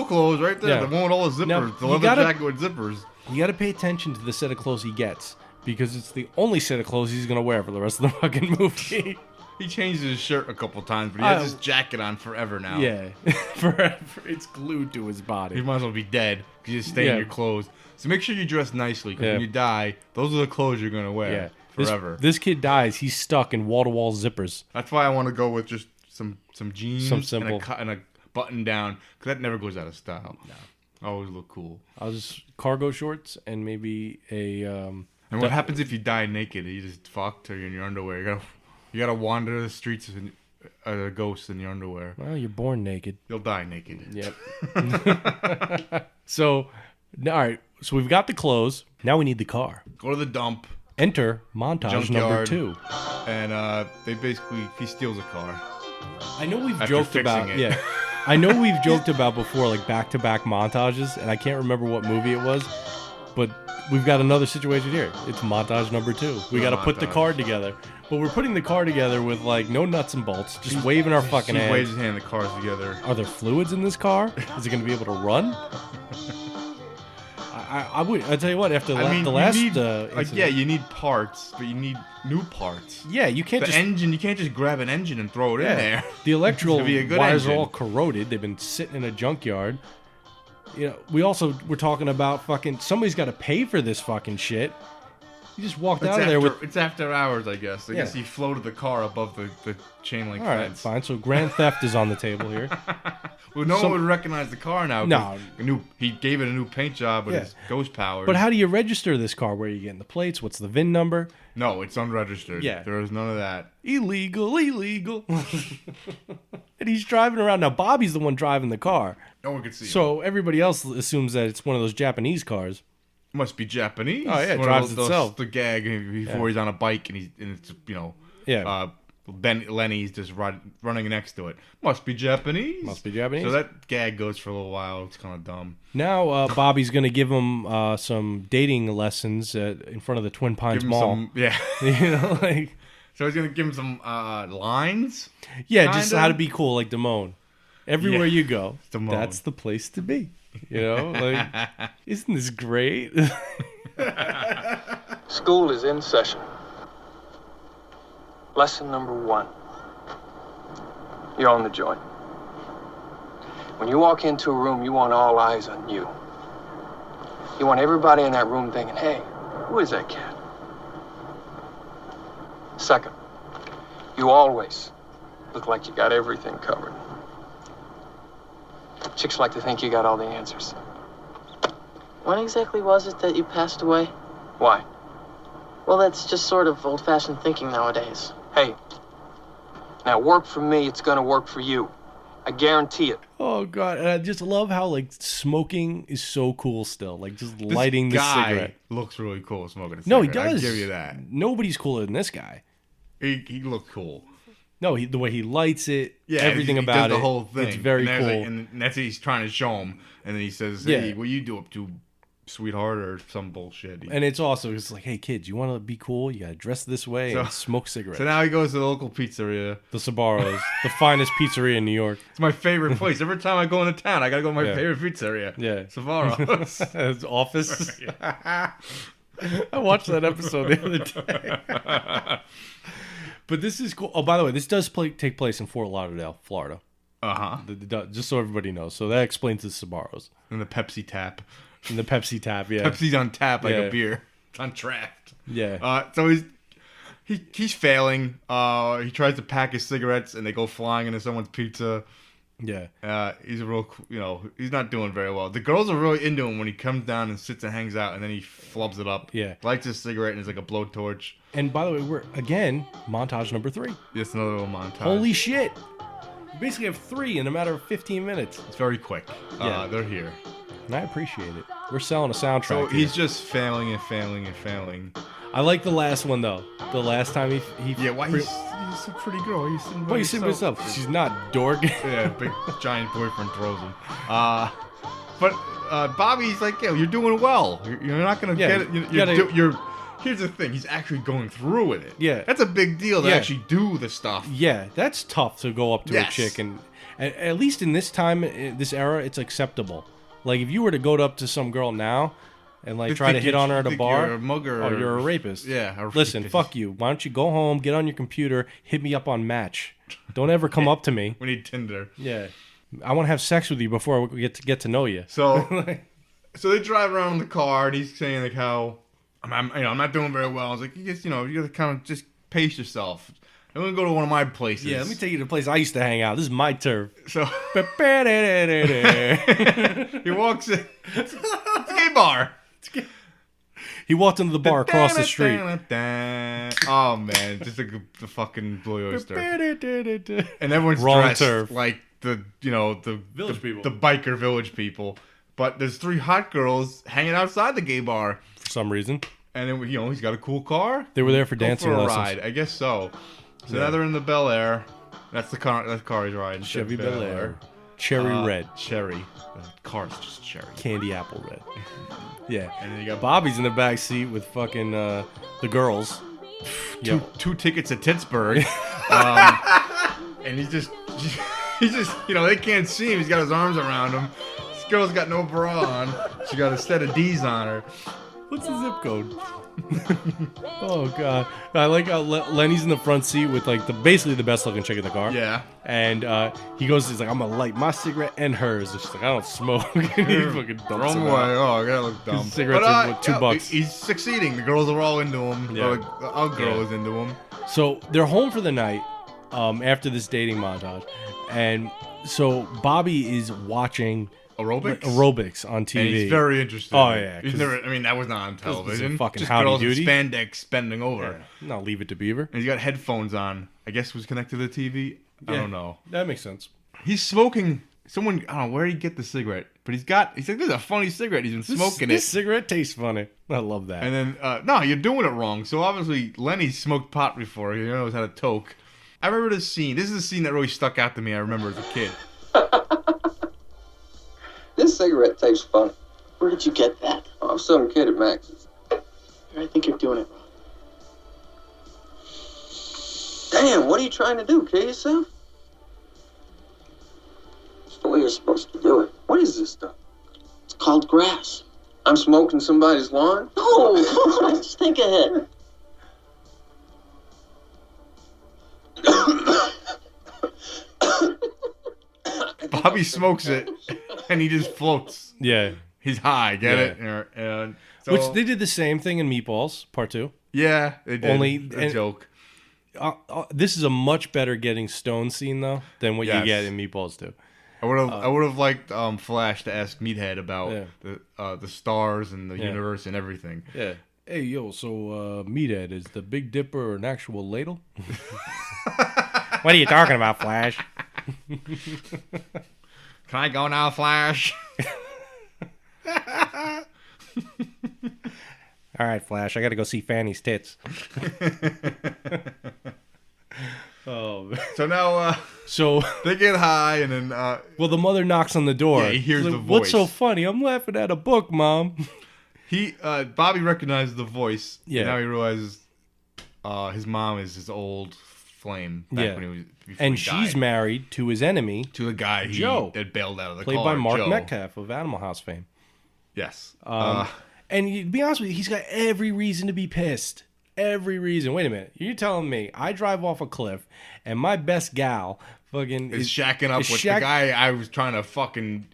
clothes right there. Yeah. The one with all the zippers. Now, the leather jacket with zippers. You got to pay attention to the set of clothes he gets because it's the only set of clothes he's going to wear for the rest of the fucking movie. He changes his shirt a couple times, but he has his jacket on forever now. Yeah. Forever. It's glued to his body. He might as well be dead because you just stay in your clothes. So make sure you dress nicely because when you die, those are the clothes you're going to wear forever. This kid dies. He's stuck in wall-to-wall zippers. That's why I want to go with just some jeans some simple. And a button down because that never goes out of style. No. Always look cool. I'll just cargo shorts and maybe a... and what happens if you die naked? You just fucked or you're in your underwear. You gotta wander the streets as a ghost in your underwear. Well, you're born naked. You'll die naked. Yep. So, all right. So we've got the clothes. Now we need the car. Go to the dump. Enter montage number 2. And he steals a car. I know we've joked about it. Yeah. I know we've joked about before, like back-to-back montages, and I can't remember what movie it was, but we've got another situation here. It's montage number 2. We got to put the car together. But we're putting the car together with, like, no nuts and bolts, just waving our fucking hands. He waves his hand, the car's together. Are there fluids in this car? Is it going to be able to run? I'll tell you what, after the last incident, you need parts, but you need new parts. Yeah, you can't engine, you can't just grab an engine and throw it in there. The electrical wires are all corroded. They've been sitting in a junkyard. You know, we're talking about fucking, somebody's got to pay for this fucking shit. He just walked out of there with... It's after hours, I guess. I guess he floated the car above the chain link fence. All right, fine. So grand theft is on the table here. Well, no one would recognize the car now. No. He gave it a new paint job with his ghost powers. But how do you register this car? Where are you getting the plates? What's the VIN number? No, it's unregistered. Yeah. There is none of that. Illegal. And he's driving around. Now, Bobby's the one driving the car. No one can see him. So everybody else assumes that it's one of those Japanese cars. Must be Japanese. Oh, yeah, it drives itself. The gag before he's on a bike and it's, Lenny's just running next to it. Must be Japanese. So that gag goes for a little while. It's kind of dumb. Now Bobby's going to give him some dating lessons in front of the Twin Pines Mall. So he's going to give him some lines? Yeah, just how to be cool like Damone. Everywhere you go, that's the place to be. Isn't this great? School is in session. Lesson number 1. You're on the joint. When you walk into a room, you want all eyes on you. You want everybody in that room thinking, hey, who is that cat? Second, you always look like you got everything covered. Chicks like to think you got all the answers. When exactly was it that you passed away? Why? Well, that's just sort of old-fashioned thinking nowadays. Hey, now work for me, it's gonna work for you. I guarantee it. Oh, God. And I just love how, smoking is so cool still. Just lighting the cigarette. Looks really cool smoking a cigarette. No, he does. I give you that. Nobody's cooler than this guy. He looked cool. No, the way he lights it, everything about it. The whole thing. It's very cool. And that's what he's trying to show him. And then he says, hey, what you do up to, sweetheart, or some bullshit. And it's also, it's like, hey, kids, you want to be cool? You got to dress this way and smoke cigarettes. So now he goes to the local pizzeria. The Sbarro's, the finest pizzeria in New York. It's my favorite place. Every time I go into town, I got to go to my favorite pizzeria. Yeah. Sbarro's. His office. I watched that episode the other day. But this is cool. Oh, by the way, this does take place in Fort Lauderdale, Florida. Just so everybody knows. So that explains the Sbarro's. And the Pepsi tap. And the Pepsi tap, yeah. Pepsi's on tap like a beer. It's on draft. Yeah. So he's failing. He tries to pack his cigarettes and they go flying into someone's pizza. Yeah. He's a real, he's not doing very well. The girls are really into him when he comes down and sits and hangs out, and then he flubs it up. Yeah. Lights his cigarette and it's like a blowtorch. And by the way, we're again montage number 3. Yes, another little montage. Holy shit! We basically have 3 in a matter of 15 minutes. It's very quick. They're here. And I appreciate it. We're selling a soundtrack. So he's just failing and failing and failing. I like the last one though. The last time he why he's a pretty girl. He's sitting by himself. She's not dork. Yeah, big giant boyfriend throws him. But Bobby's like, you're doing well. You're not gonna get it. Here's the thing. He's actually going through with it. Yeah, that's a big deal to actually do the stuff. Yeah, that's tough to go up to a chick and at least in this time, this era, it's acceptable. Like if you were to go up to some girl now. And try to hit on her at a bar. You're a mugger. Oh, you're a rapist. Yeah. Listen, fuck you. Why don't you go home, get on your computer, hit me up on Match. Don't ever come up to me. We need Tinder. Yeah. I want to have sex with you before we get to know you. So they drive around in the car, and he's saying how I'm not doing very well. I was like, you got to kind of just pace yourself. I'm gonna go to one of my places. Yeah, let me take you to a place I used to hang out. This is my turf. So he walks in. It's a gay bar. He walked into the bar across the street. Oh man, just a fucking Blue Oyster. And everyone's dressed turf. like the village people, the biker village people. But there's 3 hot girls hanging outside the gay bar for some reason. And then he's got a cool car. They were there for dancing lessons. Ride, I guess so. So now they're in the Bel Air. That's the car. That car he's riding. Chevy Bel Air. Cherry red. Cherry. The car's just cherry. Candy apple red. Yeah. And then you got Bobby's in the back seat with fucking the girls. Two tickets to Pittsburgh. And he's just they can't see him. He's got his arms around him. This girl's got no bra on. She got a set of D's on her. What's the zip code? Oh god, I like how Lenny's in the front seat with like basically the best looking chick in the car. Yeah. And he's like, I'm gonna light my cigarette and hers. And she's like, I don't smoke. And he fucking dumps Wrong him way. out. Oh, I gotta look dumb. Cigarettes are what, $2? He's succeeding. The girls are all into him. Yeah. Our girl is into him. So they're home for the night after this dating montage, and so Bobby is watching aerobics on TV. And he's very interested. Oh yeah, he's never. I mean, that was not on television. Fucking just Howdy girls Doody. in spandex bending over. Yeah. No, Leave It to Beaver. And he's got headphones on. I guess was connected to the TV. I don't know. That makes sense. He's smoking. Someone, I don't know where he get the cigarette, but he's like, this is a funny cigarette. He's been smoking This cigarette tastes funny. I love that. And then, no, you're doing it wrong. So obviously, Lenny smoked pot before. He knows how to toke. I remember this scene. This is a scene that really stuck out to me. I remember as a kid. This cigarette tastes funny. Where did you get that? Oh, some kid at Max's. I think you're doing it wrong. Damn, what are you trying to do? Kill yourself? It's the way you're supposed to do it. What is this stuff? It's called grass. I'm smoking somebody's lawn? No, come on, just think ahead. Bobby smokes it, and he just floats. Yeah. He's high, get it? And so, Which they did the same thing in Meatballs Part 2. Yeah, they did. Only a joke. This is a much better getting stoned scene though than what you get in Meatballs 2. I would have liked Flash to ask Meathead about the stars and the universe and everything. Yeah. Hey yo, so Meathead, is the Big Dipper an actual ladle? What are you talking about, Flash? Can I go now, Flash? All right, Flash, I gotta go see Fanny's tits. Oh, man. So now, they get high, and then well, the mother knocks on the door. Yeah, he hears the voice. What's so funny? I'm laughing at a book, Mom. Bobby recognizes the voice. Yeah. And now he realizes his mom is his old flame. Back when he was, and he died. she's married to his enemy, to the guy Joe, that bailed out of the played car. by Mark Joe. Metcalf of Animal House fame. Yes. And to be honest with you, he's got every reason to be pissed. Every reason. Wait a minute. You're telling me I drive off a cliff and my best gal fucking is shacking up with the guy I was trying to fucking,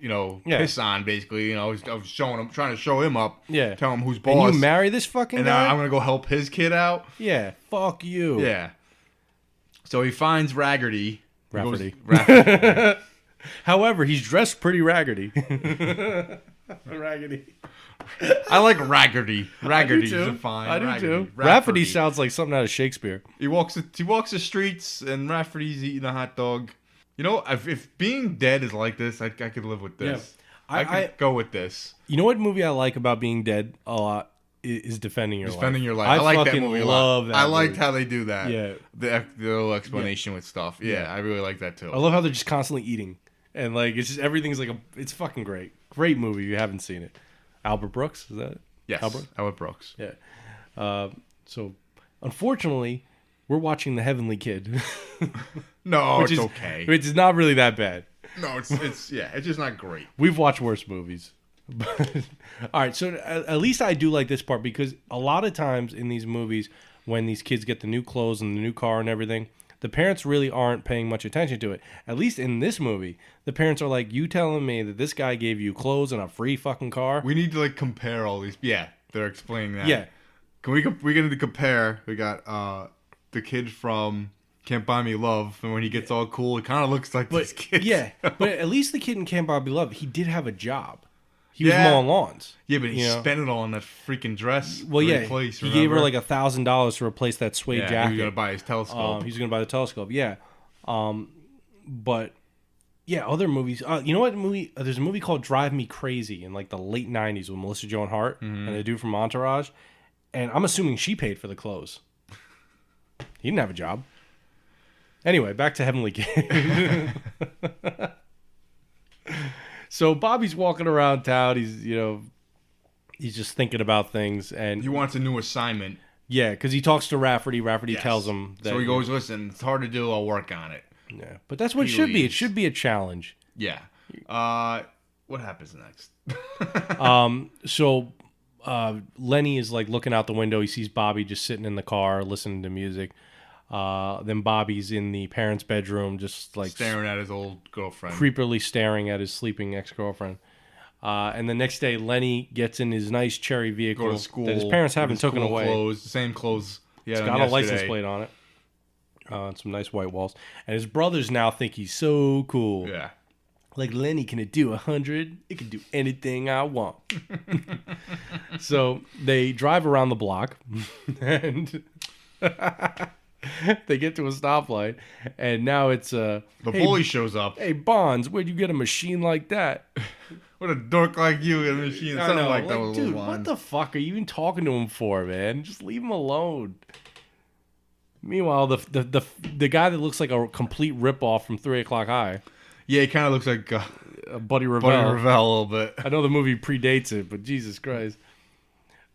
piss on, basically. I was showing him, trying to show him up. Yeah. Tell him who's boss. And you marry this fucking and guy? now I'm going to go help his kid out. Yeah. Fuck you. Yeah. So he finds Rafferty. However, he's dressed pretty raggedy. Raggedy. I like Raggerty. Raggerty's a fine. I do too. Rafferty sounds like something out of Shakespeare. He walks the streets, and Rafferty's eating a hot dog. If being dead is like this, I could live with this. Yeah. I could go with this. You know what movie I like about being dead a lot is Defending Your Life. Defending Your Life. I like that movie a lot. Love that I liked movie. how they do that. Yeah. The little explanation with stuff. Yeah, I really like that too. I love how they're just constantly eating. And it's just everything's it's fucking great. Great movie if you haven't seen it. Albert Brooks, is that it? Yes, Albert Brooks. Yeah. So, unfortunately, we're watching The Heavenly Kid. No, it's okay. Which is not really that bad. No, it's just not great. We've watched worse movies. All right, so at least I do like this part because a lot of times in these movies, when these kids get the new clothes and the new car and everything, the parents really aren't paying much attention to it. At least in this movie, the parents are like, you telling me that this guy gave you clothes and a free fucking car? We need to compare all these. Yeah, they're explaining that. Yeah. We're going to compare. We got the kid from Can't Buy Me Love, and when he gets all cool, it kind of looks like this kid. Yeah, but at least the kid in Can't Buy Me Love, he did have a job. He was mowing lawns. Yeah, but he spent it all on that freaking dress. Well, yeah, replace, he gave her $1,000 to replace that suede jacket. He was gonna buy his telescope. He was gonna buy the telescope. Yeah, but yeah, other movies. You know what movie? There's a movie called Drive Me Crazy in the late '90s with Melissa Joan Hart and the dude from Entourage. And I'm assuming she paid for the clothes. He didn't have a job. Anyway, back to Heavenly Kid. So Bobby's walking around town. He's just thinking about things, and he wants a new assignment. Yeah, because he talks to Rafferty. Rafferty tells him that. So he goes, "Listen, it's hard to do. I'll work on it." Yeah, but that's what it should be. It should be a challenge. Yeah. What happens next? So Lenny is like looking out the window. He sees Bobby just sitting in the car listening to music. Then Bobby's in the parents' bedroom, just like staring at his old girlfriend, creepily staring at his sleeping ex-girlfriend. And the next day, Lenny gets in his nice cherry vehicle go to school, that his parents haven't taken away. Clothes, the same clothes. It's got a license plate on it. And some nice white walls. And his brothers now think he's so cool. Yeah. Like, Lenny, can it do 100? It can do anything I want. So they drive around the block and they get to a stoplight. And now it's the bully shows up. Hey, Bonds, where'd you get a machine like that? What a dork like you in a machine. Something like that was dude, what the fuck are you even talking to him for, man? Just leave him alone. Meanwhile, the guy that looks like a complete ripoff from 3 O'Clock High. Yeah, he kind of looks like Buddy Revell. Buddy Revell a little bit. I know the movie predates it, but Jesus Christ.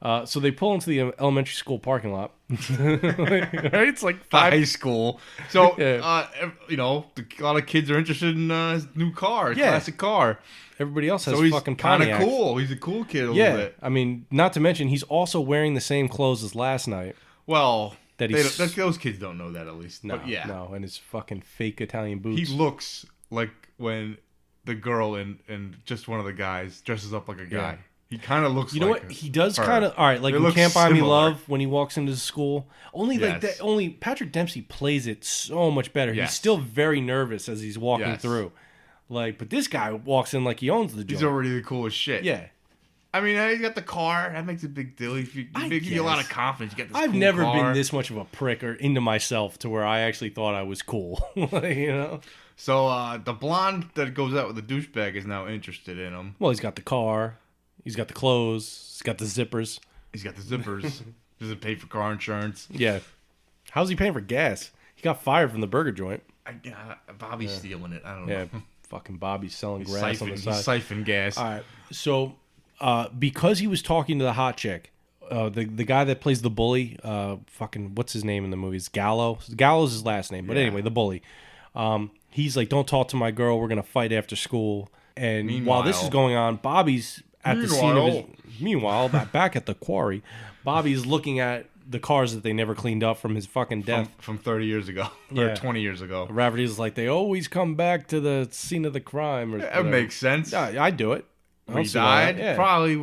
So they pull into the elementary school parking lot. Right? It's like high school. So, yeah. A lot of kids are interested in his new car, his classic car. Everybody else has fucking kind Pontiacs. of cool. He's a cool kid a little bit. I mean, not to mention, he's also wearing the same clothes as last night. Well, those kids don't know that at least. No, but yeah. No, and his fucking fake Italian boots. He looks like when the girl and just one of the guys dresses up like a guy. Yeah. He kind of looks like... You know what? He does kind of... All right, like in Can't Buy Me Love, when he walks into school. Only Patrick Dempsey plays it so much better. Yes. He's still very nervous as he's walking through. But this guy walks in like he owns the joint. He's already the coolest shit. Yeah. I mean, he's got the car. That makes a big deal. You give you a lot of confidence. You get this I've cool never car. been this much of a prick or into myself to where I actually thought I was cool. You know? So the blonde that goes out with the douchebag is now interested in him. Well, he's got the car. He's got the clothes. He's got the zippers. Doesn't pay for car insurance. Yeah. How's he paying for gas? He got fired from the burger joint. Bobby's stealing it. I don't know. Yeah. Fucking Bobby's selling grass on the side. He's siphoning gas. All right. So, because he was talking to the hot chick, the guy that plays the bully, what's his name in the movie? It's Gallows. Gallows is his last name. But anyway, the bully. He's like, don't talk to my girl. We're going to fight after school. And while this is going on, Bobby's at the scene of his... Meanwhile, back at the quarry, Bobby's looking at the cars that they never cleaned up from his fucking death. From 30 years ago. Or 20 years ago. Rafferty's like, they always come back to the scene of the crime. Or that makes sense. Yeah, I'd do it. When he died, would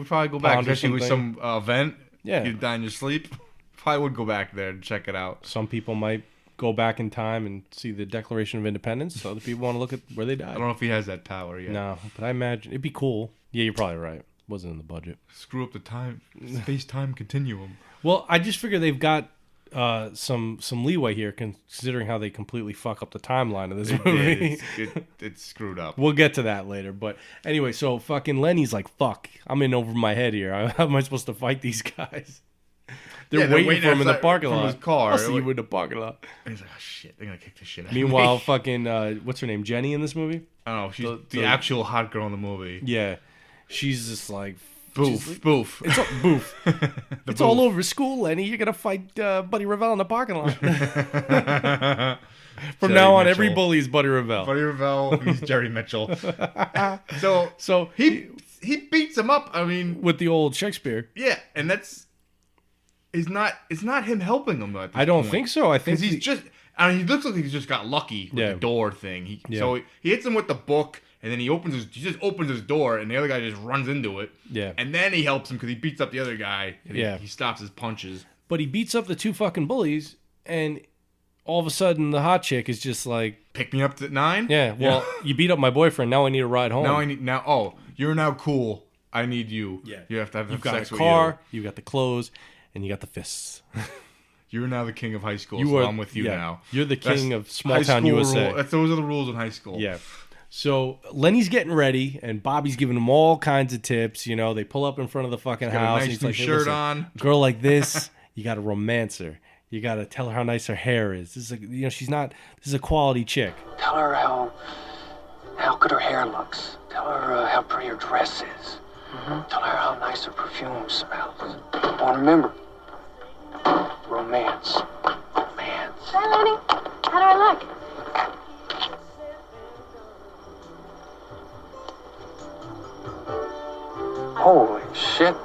probably go back, especially with some event. Yeah. You die in your sleep. Probably would go back there and check it out. Some people might go back in time and see the Declaration of Independence. Other people want to look at where they died. I don't know if he has that power yet. No, but I imagine it'd be cool. Yeah, you're probably right. Wasn't in the budget. Screw up the space-time continuum. Well, I just figure they've got some leeway here, considering how they completely fuck up the timeline of this movie. It's screwed up. We'll get to that later. But anyway, so fucking Lenny's like, fuck, I'm in over my head here. How am I supposed to fight these guys? They're waiting for him in the parking lot. His car. I'll see you in the parking lot. And he's like, oh shit, they're gonna kick this shit out. Meanwhile, fucking what's her name? Jenny in this movie? I don't know. She's the actual hot girl in the movie. Yeah, she's just like boof. It's all, boof. It's all over school, Lenny. You're gonna fight Buddy Revell in the parking lot. From now on, every bully is Buddy Revell. Buddy Revell, he's Jerry Mitchell. So he beats him up. I mean, with the old Shakespeare. Yeah, and it's not him helping him at this I don't point. think so. I think he looks like he's just got lucky with the door thing. So he hits him with the book, and then he just opens his door, and the other guy just runs into it. Yeah. And then he helps him because he beats up the other guy. And he stops his punches. But he beats up the two fucking bullies, and all of a sudden the hot chick is just like, pick me up at 9? Yeah. Well, you beat up my boyfriend. Now I need a ride home. You're now cool. I need you. Yeah. You have to have You've sex got a car. You got the clothes. And you got the fists. You're now the king of high school, so I'm with you now. You're the king of small town USA. Those are the rules in high school. Yeah. So Lenny's getting ready, and Bobby's giving him all kinds of tips. You know, they pull up in front of the fucking house. Got a nice and he's new like, hey, shirt on. Girl like this, you got to romance her. You got to tell her how nice her hair is. This is she's not. This is a quality chick. Tell her how good her hair looks. Tell her how pretty her dress is. Mm-hmm. Tell her how nice her perfume smells. Oh, remember, romance. Hi, Lenny. How do I look? Holy shit.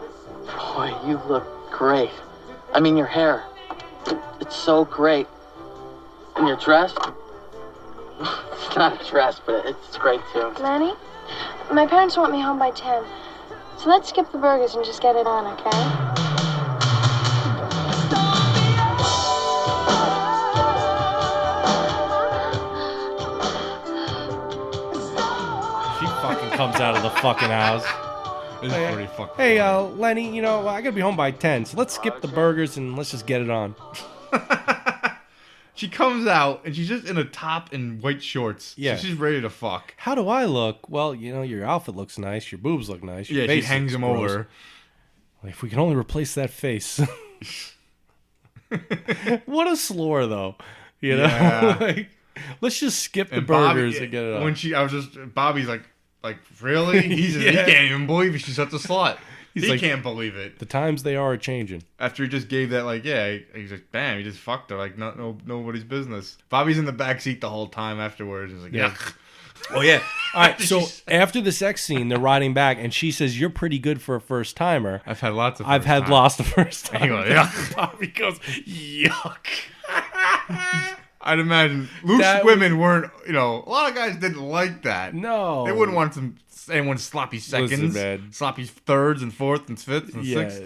Boy, you look great. I mean, your hair. It's so great. And your dress? It's not a dress, but it's great too. Lenny, my parents want me home by 10. So let's skip the burgers and just get it on, okay? She fucking comes out of the fucking house. It's pretty fucking Hey, funny. Lenny, you know, I gotta be home by 10, so let's skip the burgers and let's just get it on. She comes out and she's just in a top and white shorts. Yeah. So she's ready to fuck. How do I look? Well, you know, your outfit looks nice, your boobs look nice. Your Yeah, she face hangs looks him gross. over. Like, if we can only replace that face. What a slore, though. You know? Yeah. Like, let's just skip the And burgers Bobby, and get it on. when Bobby's like, really? He can't even believe it. She's such a slut. He like, can't believe it. The times they are changing. After he just gave that, like, yeah, he's like, bam, he just fucked her, like, nobody's business. Bobby's in the back seat the whole time afterwards. He's like, Yeah. yuck. Oh, yeah. All right, so after the sex scene, they're riding back, and she says, "You're pretty good for a first-timer." I've had lots of I've had first lost the first time. He goes, yuck. Bobby goes, yuck. I'd imagine loose That- women weren't, a lot of guys didn't like that. No. They wouldn't want anyone sloppy seconds, Listen, man. sloppy thirds and fourths and fifths and sixths.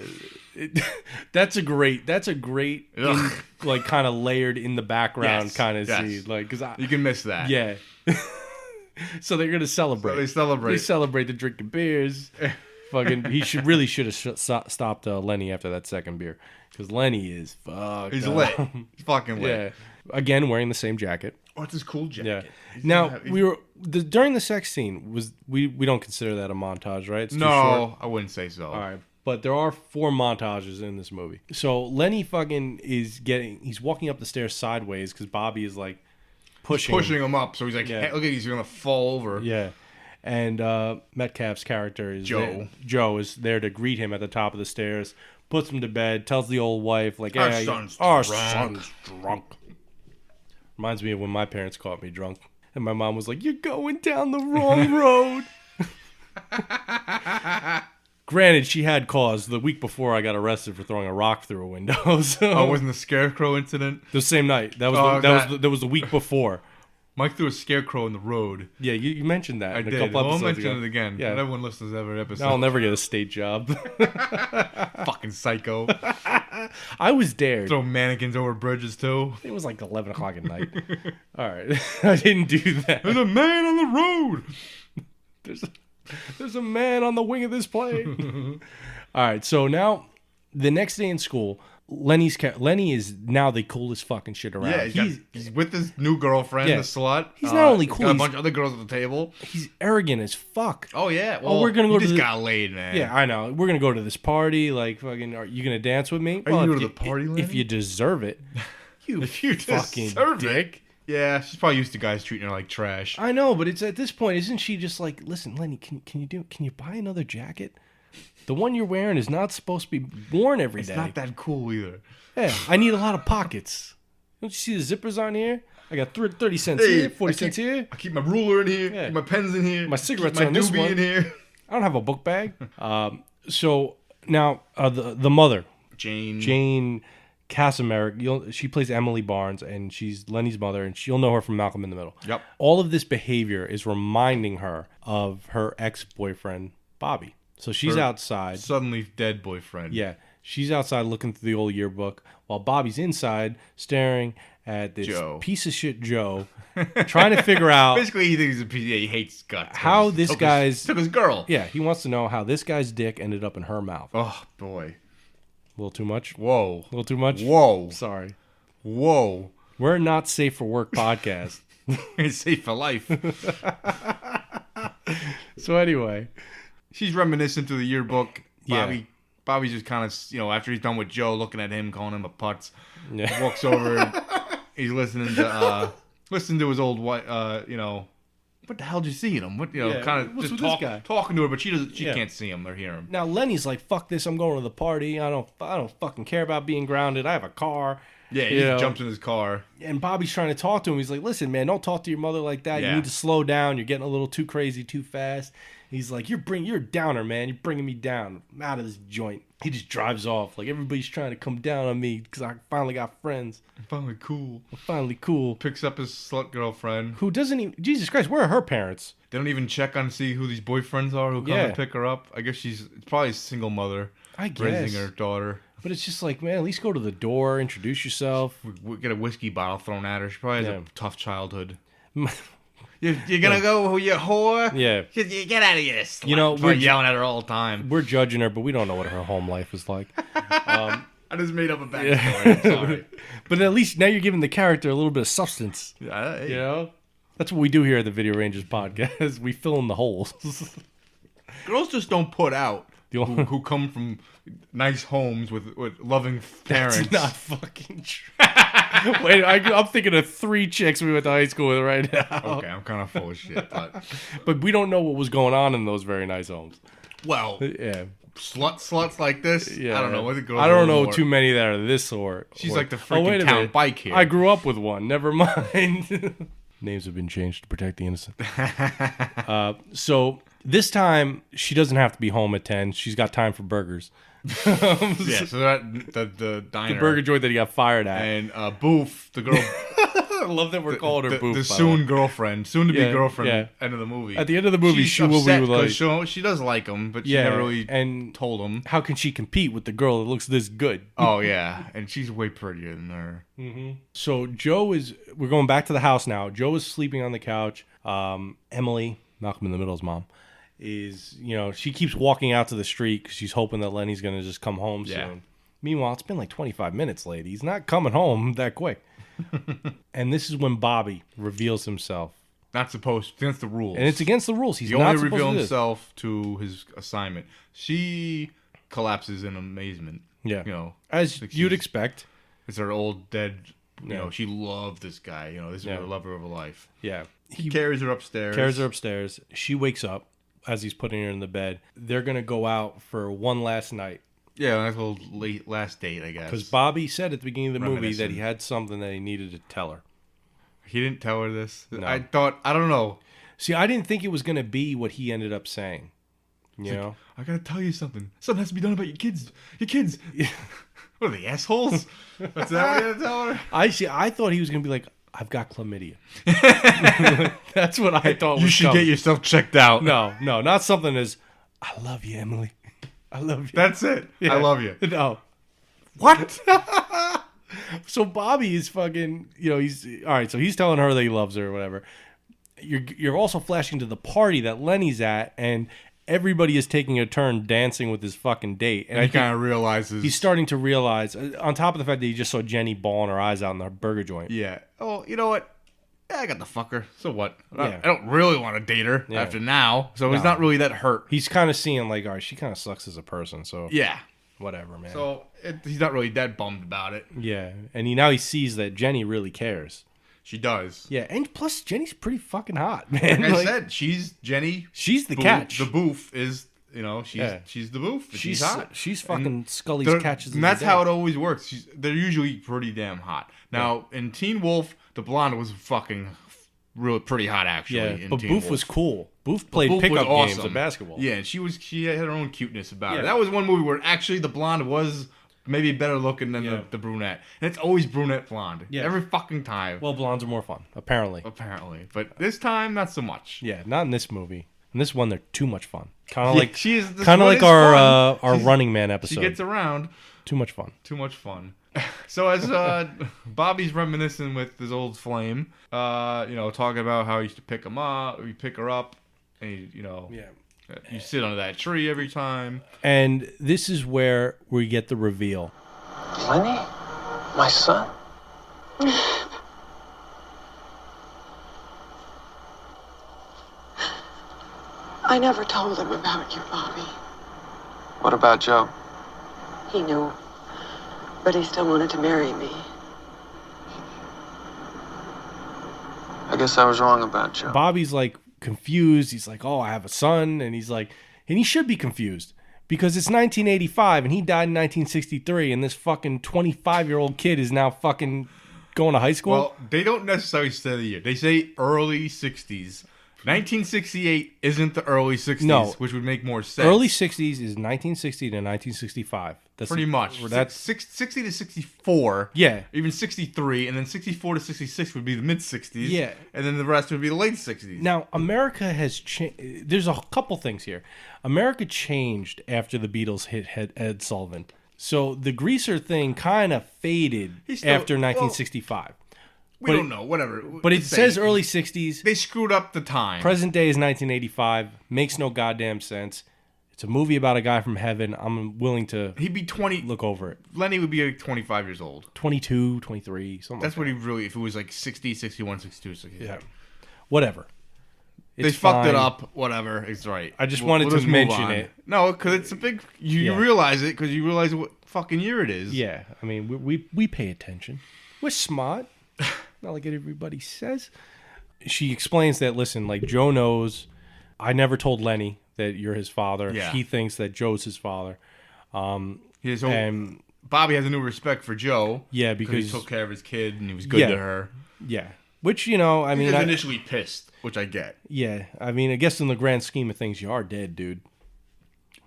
That's a great, Ugh. like, kind of layered in the background Yes, kind of yes. scene. Like, because You can miss that. yeah. So they're going to celebrate. So they celebrate. They celebrate the drinking beers. Fucking, he should have stopped Lenny after that second beer. Because Lenny is fucked He's up. lit. He's fucking lit. Yeah. Again, wearing the same jacket. Oh, it's his cool jacket. Yeah. Now, during the sex scene, we don't consider that a montage, right? It's too short. No, I wouldn't say so. All right. But there are 4 montages in this movie. So Lenny fucking he's walking up the stairs sideways because Bobby is like pushing him up. So he's like, Yeah. hey, look at he's going to fall over. Yeah. And Metcalf's character is Joe. Joe is there to greet him at the top of the stairs, puts him to bed, tells the old wife, like, Our hey, son's drunk. Reminds me of when my parents caught me drunk. And my mom was like, you're going down the wrong road. Granted, she had cause. The week before, I got arrested for throwing a rock through a window. So Oh, wasn't the scarecrow incident? the same night. That was that was the week before. Mike threw a scarecrow in the road. Yeah, you mentioned that I in a did. couple Well, I'll episodes mention ago. it again. Yeah. Not everyone listens to every episode. I'll never get a state job. Fucking psycho. I was dared. Throw mannequins over bridges, too. It was like 11 o'clock at night. All right. I didn't do that. There's a man on the road. There's a man on the wing of this plane. All right. So now, the next day in school, Lenny is now the coolest fucking shit around. Yeah, he's with his new girlfriend, Yeah. the slut. He's not only he's cool, got a he's- bunch of other girls at the table. He's arrogant as fuck. Oh, yeah. Well, we're gonna go he to just the- got laid, man. Yeah, I know. We're gonna go to this party. Like, fucking, are you gonna dance with me? Are you if going to the party, Lenny? If you deserve it, you If you fucking deserve dick. it. Yeah, she's probably used to guys treating her like trash. I know, but it's at this point, isn't she just like, listen, Lenny, can you buy another jacket? The one you're wearing is not supposed to be worn every day. It's not that cool either. Yeah, I need a lot of pockets. Don't you see the zippers on here? I got 30 cents here, 40 cents here. I keep my ruler in here. Yeah. Keep my pens in here. My cigarettes keep my on this doobie one. in here. I don't have a book bag. So now the mother, Jane Casimir, she plays Emily Barnes, and she's Lenny's mother, and you'll know her from Malcolm in the Middle. Yep. All of this behavior is reminding her of her ex-boyfriend, Bobby. So she's outside. Suddenly dead boyfriend. Yeah. She's outside looking through the old yearbook while Bobby's inside staring at this piece of shit Joe, trying to figure out Basically, he thinks he's a piece. Yeah, he hates guts. how this took guy's took his girl. Yeah, he wants to know how this guy's dick ended up in her mouth. Oh boy. A little too much? Whoa. A little too much? Whoa. Sorry. Whoa. We're not safe for work podcast. It's safe for life. So anyway, She's reminiscing through the yearbook. Yeah. Bobby's just kind of, after he's done with Joe, looking at him, calling him a putz. Yeah. Walks over. And he's listening to his old wife. What the hell did you see in him? What Yeah, kind of what's just with this guy? talking to her, but she doesn't. She Yeah. can't see him or hear him. Now Lenny's like, fuck this, I'm going to the party. I don't fucking care about being grounded. I have a car. Yeah, he You just know. jumps in his car. And Bobby's trying to talk to him. He's like, listen, man, don't talk to your mother like that. Yeah. You need to slow down. You're getting a little too crazy too fast. He's like, you're a downer, man. You're bringing me down. I'm out of this joint. He just drives off. Like, everybody's trying to come down on me because I finally got friends. I'm finally cool. I'm finally cool. Picks up his slut girlfriend. Who doesn't even... Jesus Christ, where are her parents? They don't even check on see who these boyfriends are who come and pick her up. I guess it's probably a single mother. I guess. Raising her daughter. But it's just like, man, at least go to the door, introduce yourself. We get a whiskey bottle thrown at her. She probably has a tough childhood. You're gonna go, you whore? Yeah. Get out of here. You know, we're yelling at her all the time. We're judging her, but we don't know what her home life is like. I just made up a backstory. I'm sorry. But at least now you're giving the character a little bit of substance. Yeah, you know? That's what we do here at the Video Rangers podcast. We fill in the holes. Girls just don't put out who come from nice homes with loving parents. That's not fucking true. Wait, I'm thinking of 3 chicks we went to high school with right now. Okay, I'm kind of full of shit, but we don't know what was going on in those very nice homes. Well, yeah, sluts like this. Yeah, I don't know. I don't know too many that are this sort. She's like the freaking town bike here. I grew up with one. Never mind. Names have been changed to protect the innocent. So this time she doesn't have to be home at 10. She's got time for burgers. Yeah, so that the diner, the burger joint that he got fired at, and Boof, the girl. I love that we're calling her Boof. The soon to be girlfriend. End of the movie. At the end of the movie, she will be like, she does like him, but she never really told him. How can she compete with the girl that looks this good? Oh yeah, and she's way prettier than her. Mm-hmm. So we're going back to the house now. Joe is sleeping on the couch. Emily, Malcolm in the Middle's mom, is, she keeps walking out to the street because she's hoping that Lenny's going to just come home soon. Meanwhile, it's been like 25 minutes, lady. He's not coming home that quick. And this is when Bobby reveals himself. Not supposed to. Against the rules. And it's against the rules. He's he not only supposed revealed to himself to his assignment. She collapses in amazement. Yeah. As you'd expect. It's her old dead... she loved this guy. This is her lover of her life. Yeah. He carries her upstairs. She wakes up as he's putting her in the bed. They're going to go out for one last night. Yeah, nice little last date, I guess. Because Bobby said at the beginning of the movie that he had something that he needed to tell her. He didn't tell her this? No. I don't know. See, I didn't think it was going to be what he ended up saying. You know? I got to tell you something. Something has to be done about your kids. Your kids. What are they, assholes? What's that what you had to tell her? I thought he was going to be like, I've got chlamydia. That's what I thought was You should get yourself checked out. No, not something as, I love you, Emily. I love you. That's it. Yeah. I love you. No. What? So Bobby is fucking, he's, all right, so he's telling her that he loves her or whatever. You're also flashing to the party that Lenny's at, and everybody is taking a turn dancing with his fucking date. And he kind of realizes. He's starting to realize, on top of the fact that he just saw Jenny bawling her eyes out in the burger joint. Yeah. Oh, you know what? Yeah, I got the fucker. So what? I don't really want to date her after now. So he's not really that hurt. He's kind of seeing like, all right, she kind of sucks as a person. So yeah, whatever, man. So he's not really that bummed about it. Yeah, and he sees that Jenny really cares. She does. Yeah, and plus Jenny's pretty fucking hot, man. Like I said, she's Jenny. She's the catch. The Boof is. She's the Boof. She's hot. She's fucking Scully's catches. And that's how it always works. They're usually pretty damn hot. Now, in Teen Wolf, the blonde was fucking really pretty hot, actually. Yeah, but Boof was cool. Boof played pickup games of basketball. Yeah, and she had her own cuteness about it. That was one movie where actually the blonde was maybe better looking than the brunette. And it's always brunette blonde. Yeah. Every fucking time. Well, blondes are more fun, apparently. But this time, not so much. Yeah, not in this movie. In this one, they're too much fun. Kind of like our Running Man episode. She gets around. Too much fun. So as Bobby's reminiscing with his old flame, talking about how he used to pick her up, and you sit under that tree every time. And this is where we get the reveal. Lenny? My son? I never told him about you, Bobby. What about Joe? He knew, but he still wanted to marry me. I guess I was wrong about Joe. Bobby's like confused. He's like, oh, I have a son. And he's like, and he should be confused because it's 1985 and he died in 1963. And this fucking 25-year-old kid is now fucking going to high school. Well, they don't necessarily say the year. They say early 60s. 1968 isn't the early 60s, No. which would make more sense. Early 60s is 1960 to 1965. That's Pretty much. That's 60 to 64. Yeah. Even 63, and then 64 to 66 would be the mid-60s. Yeah. And then the rest would be the late 60s. Now, America has changed. There's a couple things here. America changed after the Beatles hit Ed Sullivan. So the greaser thing kind of faded after 1965. We don't know, whatever. But it says early 60s. They screwed up the time. Present day is 1985. Makes no goddamn sense. It's a movie about a guy from heaven. I'm willing to He'd be 20. look over it. Lenny would be like 25 years old. 22, 23, something That's like what he really, if it was like 60, 61, 62, 63. that. Yeah. Whatever. They It's fucked it fine. up. Whatever. It's right. I just wanted to just move mention on. it. No, because it's a big. You Yeah. realize it because you realize what fucking year it is. Yeah. I mean, we pay attention. We're smart. Not like everybody says. She explains that, listen, like Joe knows. I never told Lenny that you're his father. Yeah. He thinks that Joe's his father. And Bobby has a new respect for Joe. yeah, Because because he took care of his kid and he was good Yeah. to her. yeah, which I He mean, was initially pissed, which I get. yeah, I mean, I guess in the grand scheme of things, you are dead, dude.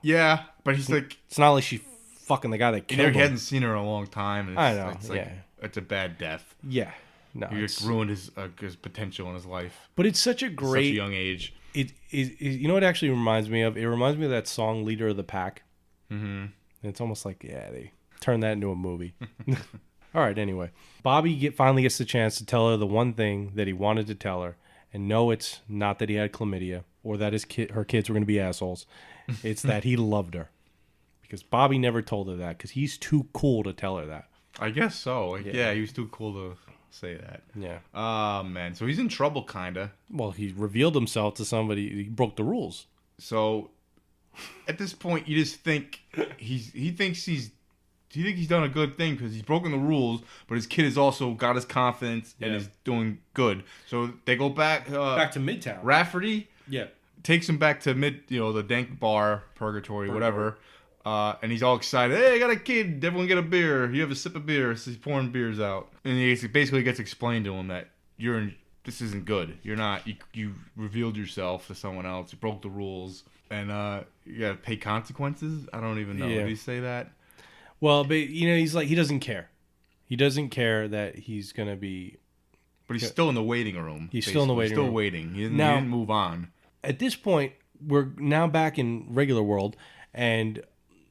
Yeah, but he's like, It's not like she fucking the guy that he killed him. hasn't seen her in a long time. And I know, It's like, yeah. it's a bad death. Yeah, no, He just ruined his potential in his life. but it's such a At such a great. young age. It you know what it actually reminds me of? It reminds me of that song "Leader of the Pack." Mm-hmm. It's almost like they turned that into a movie. All right. Anyway, Bobby finally gets the chance to tell her the one thing that he wanted to tell her, and no, it's not that he had chlamydia or that her kids were going to be assholes. It's that he loved her, because Bobby never told her that because he's too cool to tell her that. I guess so. Like, yeah, he was too cool to say that. Yeah. Oh, man. So he's in trouble, kind of. Well, he revealed himself to somebody. He broke the rules. So at this point, you just think he thinks he's done a good thing because he's broken the rules, but his kid has also got his confidence and is doing good. So they go back Back to Midtown. Rafferty Yeah. takes him back to the dank bar, purgatory, whatever. And he's all excited. Hey, I got a kid. Everyone get a beer. You have a sip of beer. So he's pouring beers out. And he basically gets explained to him that this isn't good. You're not. You revealed yourself to someone else. You broke the rules. And you got to pay consequences. I don't even know. Yeah. Did he say that? Well, but he's like, he doesn't care. He doesn't care that he's going to be. But he's still in the waiting room. He's still in the waiting room. room. Still waiting. He didn't move on. At this point, we're now back in regular world, and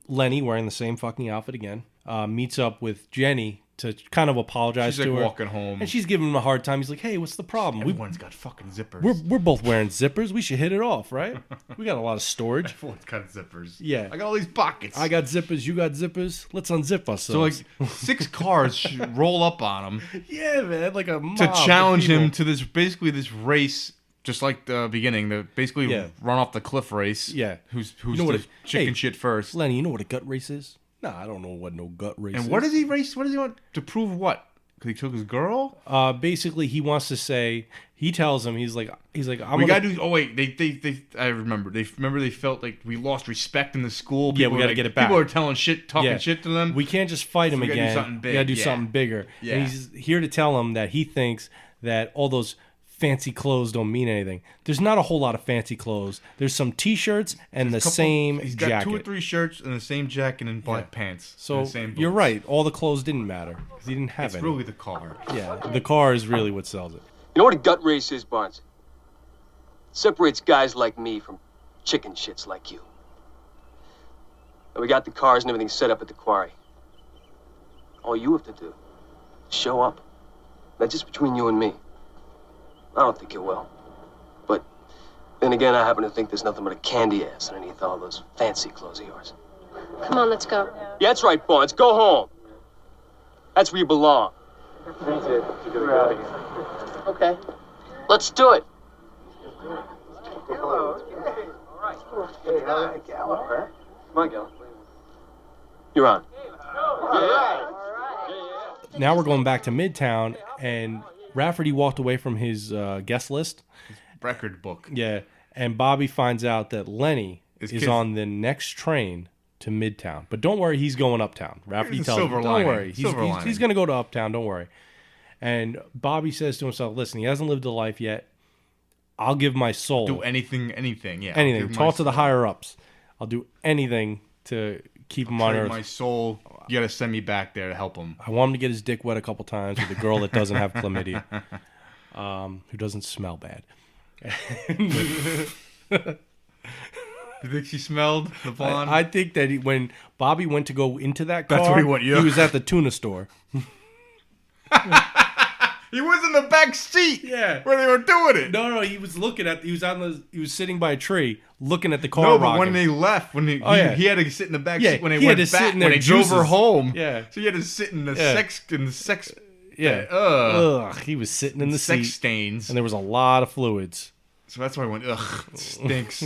Lenny, wearing the same fucking outfit again, meets up with Jenny to kind of apologize She's to like her. walking home. And she's giving him a hard time. He's like, hey, what's the problem? Everyone's got fucking zippers. We're both wearing zippers. We should hit it off, right? We got a lot of storage. Everyone's got zippers. Yeah. I got all these pockets. I got zippers. You got zippers. Let's unzip ourselves. So like 6 cars should roll up on him yeah, man, like a mob to of challenge him people. to this race, just like the beginning, the basically run off the cliff race. Yeah. Who's You know what the chicken shit first? Lenny, you know what a gut race is? Nah, I don't know what no gut race is. And what does he race? What does he want to prove? What? Because he took his girl. Basically, he wants to say. He tells him he's like. We gotta do. Oh wait, they. I remember. They felt like we lost respect in the school. Yeah, we People gotta get it back. People are talking shit to them. We can't just fight him We gotta do again. something big. We gotta do Yeah. something bigger. Yeah. And he's here to tell him that he thinks that all those fancy clothes don't mean anything. There's not a whole lot of fancy clothes. There's some T-shirts and the same He's got jacket. 2 or 3 shirts and the same jacket and black pants. So and the same you're boots. right. All the clothes didn't matter because he didn't have It's any. really the car. Yeah, the car is really what sells it. You know what a gut race is, Barnes? It separates guys like me from chicken shits like you. And we got the cars and everything set up at the quarry. All you have to do is show up. That's just between you and me. I don't think you will. But then again, I happen to think there's nothing but a candy ass underneath all those fancy clothes of yours. Come on, let's go. Yeah, that's right, Barnes. Go home. That's where you belong. Okay. Let's do it. You're on. Now we're going back to Midtown, and Rafferty walked away from his guest list. Record book. Yeah, and Bobby finds out that Lenny His is kids- on the next train to Midtown. But don't worry, he's going uptown. Rafferty There's a tells him, silver don't lining. worry. Silver lining. He's going to go to uptown, don't worry. And Bobby says to himself, listen, he hasn't lived a life yet. I'll give my soul. Do anything. Yeah. Anything. Talk to the higher ups. I'll do anything to keep him on Earth. My soul. You gotta send me back there to help him. I want him to get his dick wet a couple times with a girl that doesn't have chlamydia, who doesn't smell bad. You think she smelled the blonde? I think that when Bobby went to go into that car, That's where he went, yeah. He was at the tuna store. He was in the back seat. Yeah, where they were doing it. No, he was looking at. He was sitting by a tree, looking at the car. No, but rocking. when they left, he had to sit in the back seat when they went back. When they drove her home. Yeah, so he had to sit in the sex. Yeah. Ugh. He was sitting in the seat. Sex stains. And there was a lot of fluids. So that's why I went, ugh, it stinks.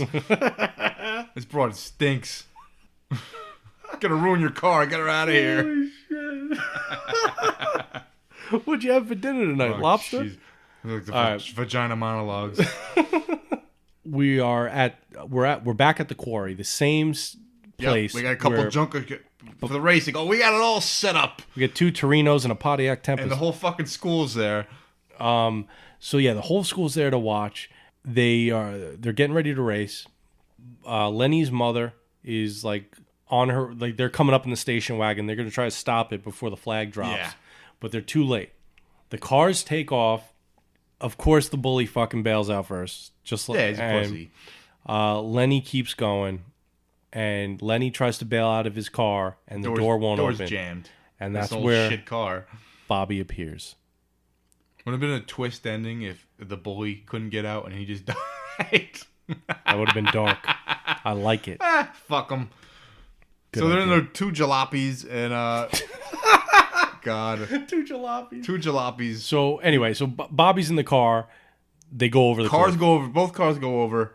This broad stinks. Gonna ruin your car. Get her out of here. Holy shit. What'd you have for dinner tonight? Lobster? Like the vagina monologues. We're back at the quarry, the same place. We got a couple junkers for the racing. Oh, we got it all set up. We got 2 Torinos and a Pontiac Tempest. And the whole fucking school's there. So yeah, the whole school's there to watch. They're getting ready to race. Lenny's mother is like on her, like they're coming up in the station wagon. They're gonna try to stop it before the flag drops. Yeah. But they're too late. The cars take off. Of course, the bully fucking bails out first. Just like he's a pussy. Lenny keeps going, and Lenny tries to bail out of his car, and the door won't open. Door's jammed. And that's where shit car. Bobby appears. Would have been a twist ending if the bully couldn't get out and he just died. That would have been dark. I like it. Fuck them. Good so they're idea. in their 2 jalopies and God. 2 jalopies. 2 jalopies. So anyway, Bobby's in the car. They go over the cars cliff. go over. Both cars go over.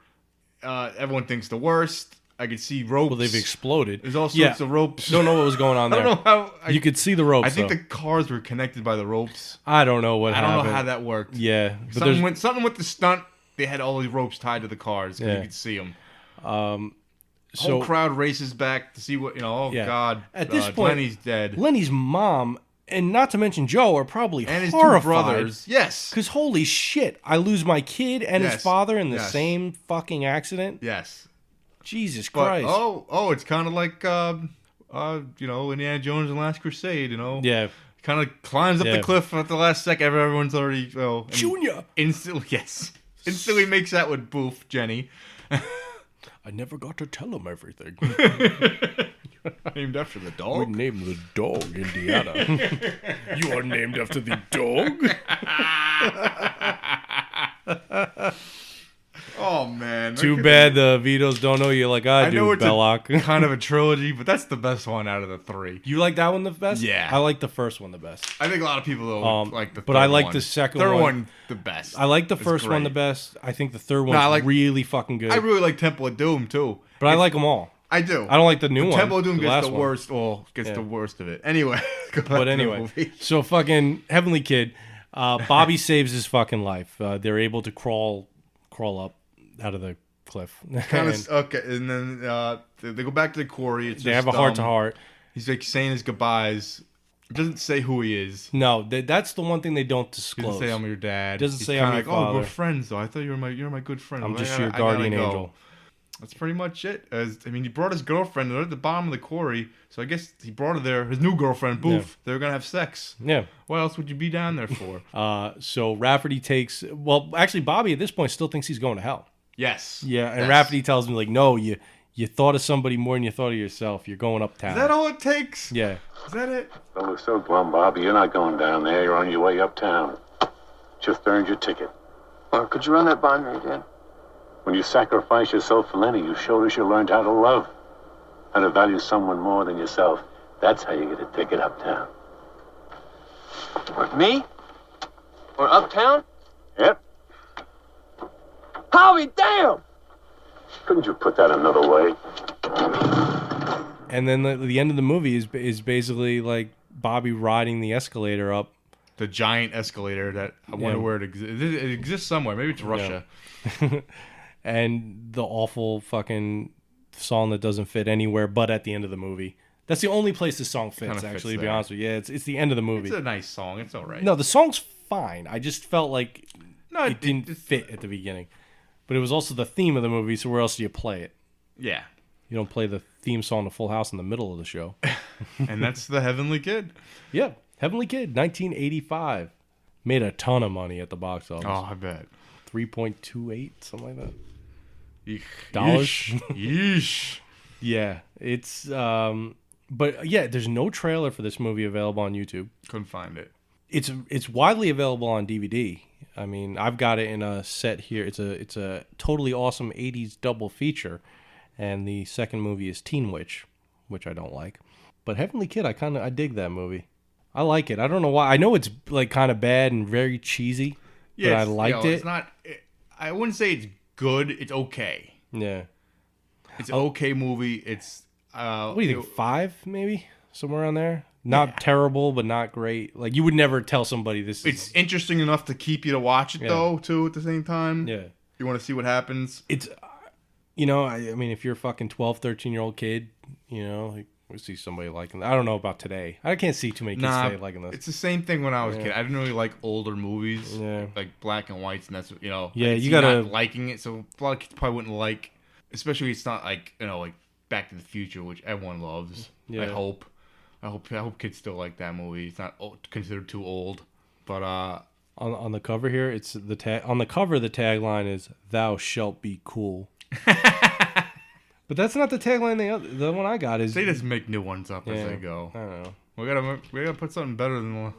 Everyone thinks the worst. I could see ropes. Well, they've exploded. There's all sorts of ropes. Don't know what was going on there. I don't know how. You could see the ropes. I think though. the cars were connected by the ropes. I don't know what happened. I don't know how that worked. Yeah, but something with the stunt. They had all these ropes tied to the cars. You could see them. Whole crowd races back to see what God. At this point, Lenny's dead. Lenny's mom, and not to mention Joe, are probably and his horrified. 2 brothers. Yes, because holy shit, I lose my kid and his father in the Yes. same fucking accident. Yes. Jesus But, Christ. it's kind of like Indiana Jones and Last Crusade. Yeah. Kind of climbs up the cliff at the last second. Everyone's already Junior. Instantly makes out with Boof, Jenny. I never got to tell him everything. Named after the dog. We named the dog Indiana. You are named after the dog. Oh man! Too bad the Vitos don't know you like I do, know it's Belloc. Kind of a trilogy, but that's the best one out of the 3. You like that one the best? Yeah, I like the first one the best. I think a lot of people though like the third but I like one. the second third one. one the best. I like the first one the best. I think the third one's really fucking good. I really like Temple of Doom too, but I like them all. I do. I don't like the new one. Temple of Doom gets the one. worst. Well, gets the worst of it. Anyway, but anyway, so fucking Heavenly Kid, Bobby saves his fucking life. They're able to crawl up out of the cliff. Kind of okay, and then they go back to the quarry. It's they just, have a heart to heart. He's like saying his goodbyes. It doesn't say who he is. No, that's the one thing they don't disclose. Doesn't say I'm your dad. Doesn't He's say I'm your father. Oh, we're friends though. I thought you're my good friend. I'm just your guardian angel. That's pretty much it. He brought his girlfriend. They're at the bottom of the quarry, so I guess he brought her there. His new girlfriend, Boof. Yeah. They were gonna have sex. Yeah. What else would you be down there for? So Rafferty takes. Well, actually, Bobby at this point still thinks he's going to hell. Yes. Yeah, and Rafferty tells me like, no, you thought of somebody more than you thought of yourself. You're going uptown. Is that all it takes? Yeah. Is that it? Don't look so glum, Bobby. You're not going down there. You're on your way uptown. Just earned your ticket. Or could you run that by me again? When you sacrifice yourself for Lenny, you showed us you learned how to love. How to value someone more than yourself. That's how you get a ticket uptown. What, me? Or uptown? Yep. Bobby, damn! Couldn't you put that another way? And then the end of the movie is basically like Bobby riding the escalator up. The giant escalator that I wonder where it exists. It exists somewhere. Maybe it's Russia. Yeah. And the awful fucking song that doesn't fit anywhere but at the end of the movie. That's the only place this song fits, actually, to be honest with you. Yeah, it's the end of the movie. It's a nice song. It's all right. No, the song's fine. I just felt like it didn't fit at the beginning. But it was also the theme of the movie, so where else do you play it? Yeah. You don't play the theme song to Full House in the middle of the show. And that's The Heavenly Kid. Yeah, Heavenly Kid, 1985. Made a ton of money at the box office. Oh, I bet. 3.28, something like that. Dollars? Yeesh. Yeah, it's... but yeah, there's no trailer for this movie available on YouTube. Couldn't find it. It's widely available on DVD. I mean, I've got it in a set here. It's a totally awesome 80s double feature. And the second movie is Teen Witch, which I don't like. But Heavenly Kid, I dig that movie. I like it. I don't know why. I know it's like kind of bad and very cheesy, but I liked it. It's not. I wouldn't say it's good. It's okay. Yeah, it's an okay movie. It's. What do you think? 5 maybe, somewhere around there. Not terrible, but not great. Like you would never tell somebody this. It's interesting enough to keep you to watch it though, too. At the same time, yeah, you want to see what happens. It's, you know, I mean, if you're a fucking 12, 13-year-old kid, you know, like. We see somebody liking that. I don't know about today. I can't see too many kids today liking this. It's the same thing when I was a kid. I didn't really like older movies, like black and whites, and that's you know. Yeah, you gotta not liking it. So a lot of kids probably wouldn't like, especially it's not like like Back to the Future, which everyone loves. Yeah. I hope kids still like that movie. It's not considered too old, but on the cover here, it's on the cover. The tagline is "Thou shalt be cool." But that's not the tagline. The one I got is they just make new ones up as they go. I don't know. We gotta put something better than one.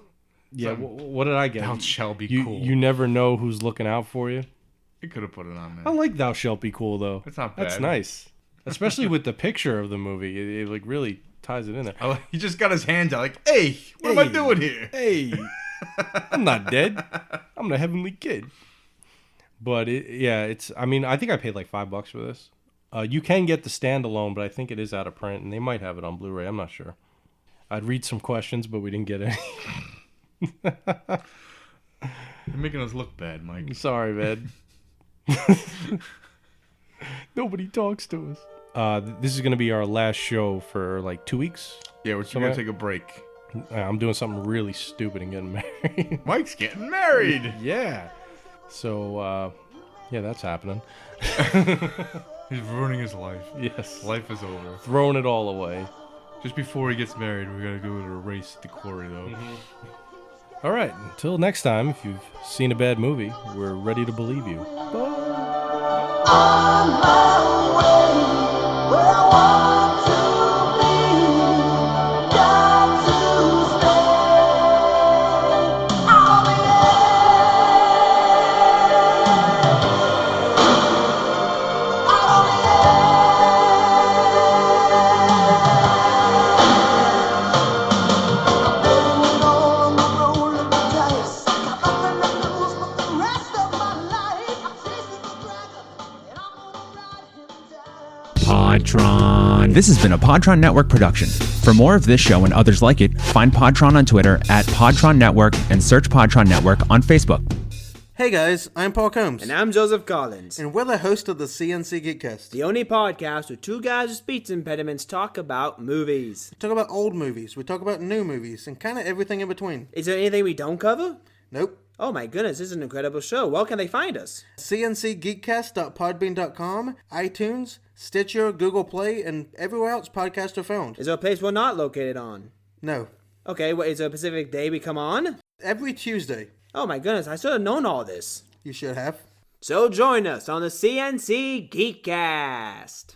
Yeah. What did I get? Thou shalt be cool. You never know who's looking out for you. You could have put it on there. I like Thou shalt be cool though. It's not bad. That's nice, especially with the picture of the movie. It like really ties it in there. He just got his hands out like, "Hey, what am I doing here? Hey, I'm not dead. I'm the Heavenly Kid." But it's. I mean, I think I paid like $5 for this. You can get the standalone, but I think it is out of print, and they might have it on Blu-ray. I'm not sure. I'd read some questions, but we didn't get any. You're making us look bad, Mike. Sorry, man. Nobody talks to us. This is going to be our last show for like 2 weeks. Yeah, we're going to take a break. I'm doing something really stupid and getting married. Mike's getting married! Yeah. So, yeah, that's happening. He's ruining his life. Yes. Life is over. Throwing it all away. Just before he gets married, we gotta go to a race at the quarry, though. All right. Until next time, if you've seen a bad movie, we're ready to believe you. Bye. On my way, where I want to be, got to stay. I'll be Podtron. This has been a Podtron Network production. For more of this show and others like it, find Podtron on Twitter at Podtron Network and search Podtron Network on Facebook. Hey guys, I'm Paul Combs. And I'm Joseph Collins. And we're the host of the C&C Geekcast. The only podcast where two guys with speech impediments talk about movies. We talk about old movies, we talk about new movies, and kind of everything in between. Is there anything we don't cover? Nope. Oh my goodness, this is an incredible show. Where can they find us? cncgeekcast.podbean.com, iTunes, Stitcher, Google Play, and everywhere else podcasts are found. Is there a place we're not located on? No. Okay, is there a specific day we come on? Every Tuesday. Oh my goodness, I should have known all this. You should have. So join us on the C&C Geekcast.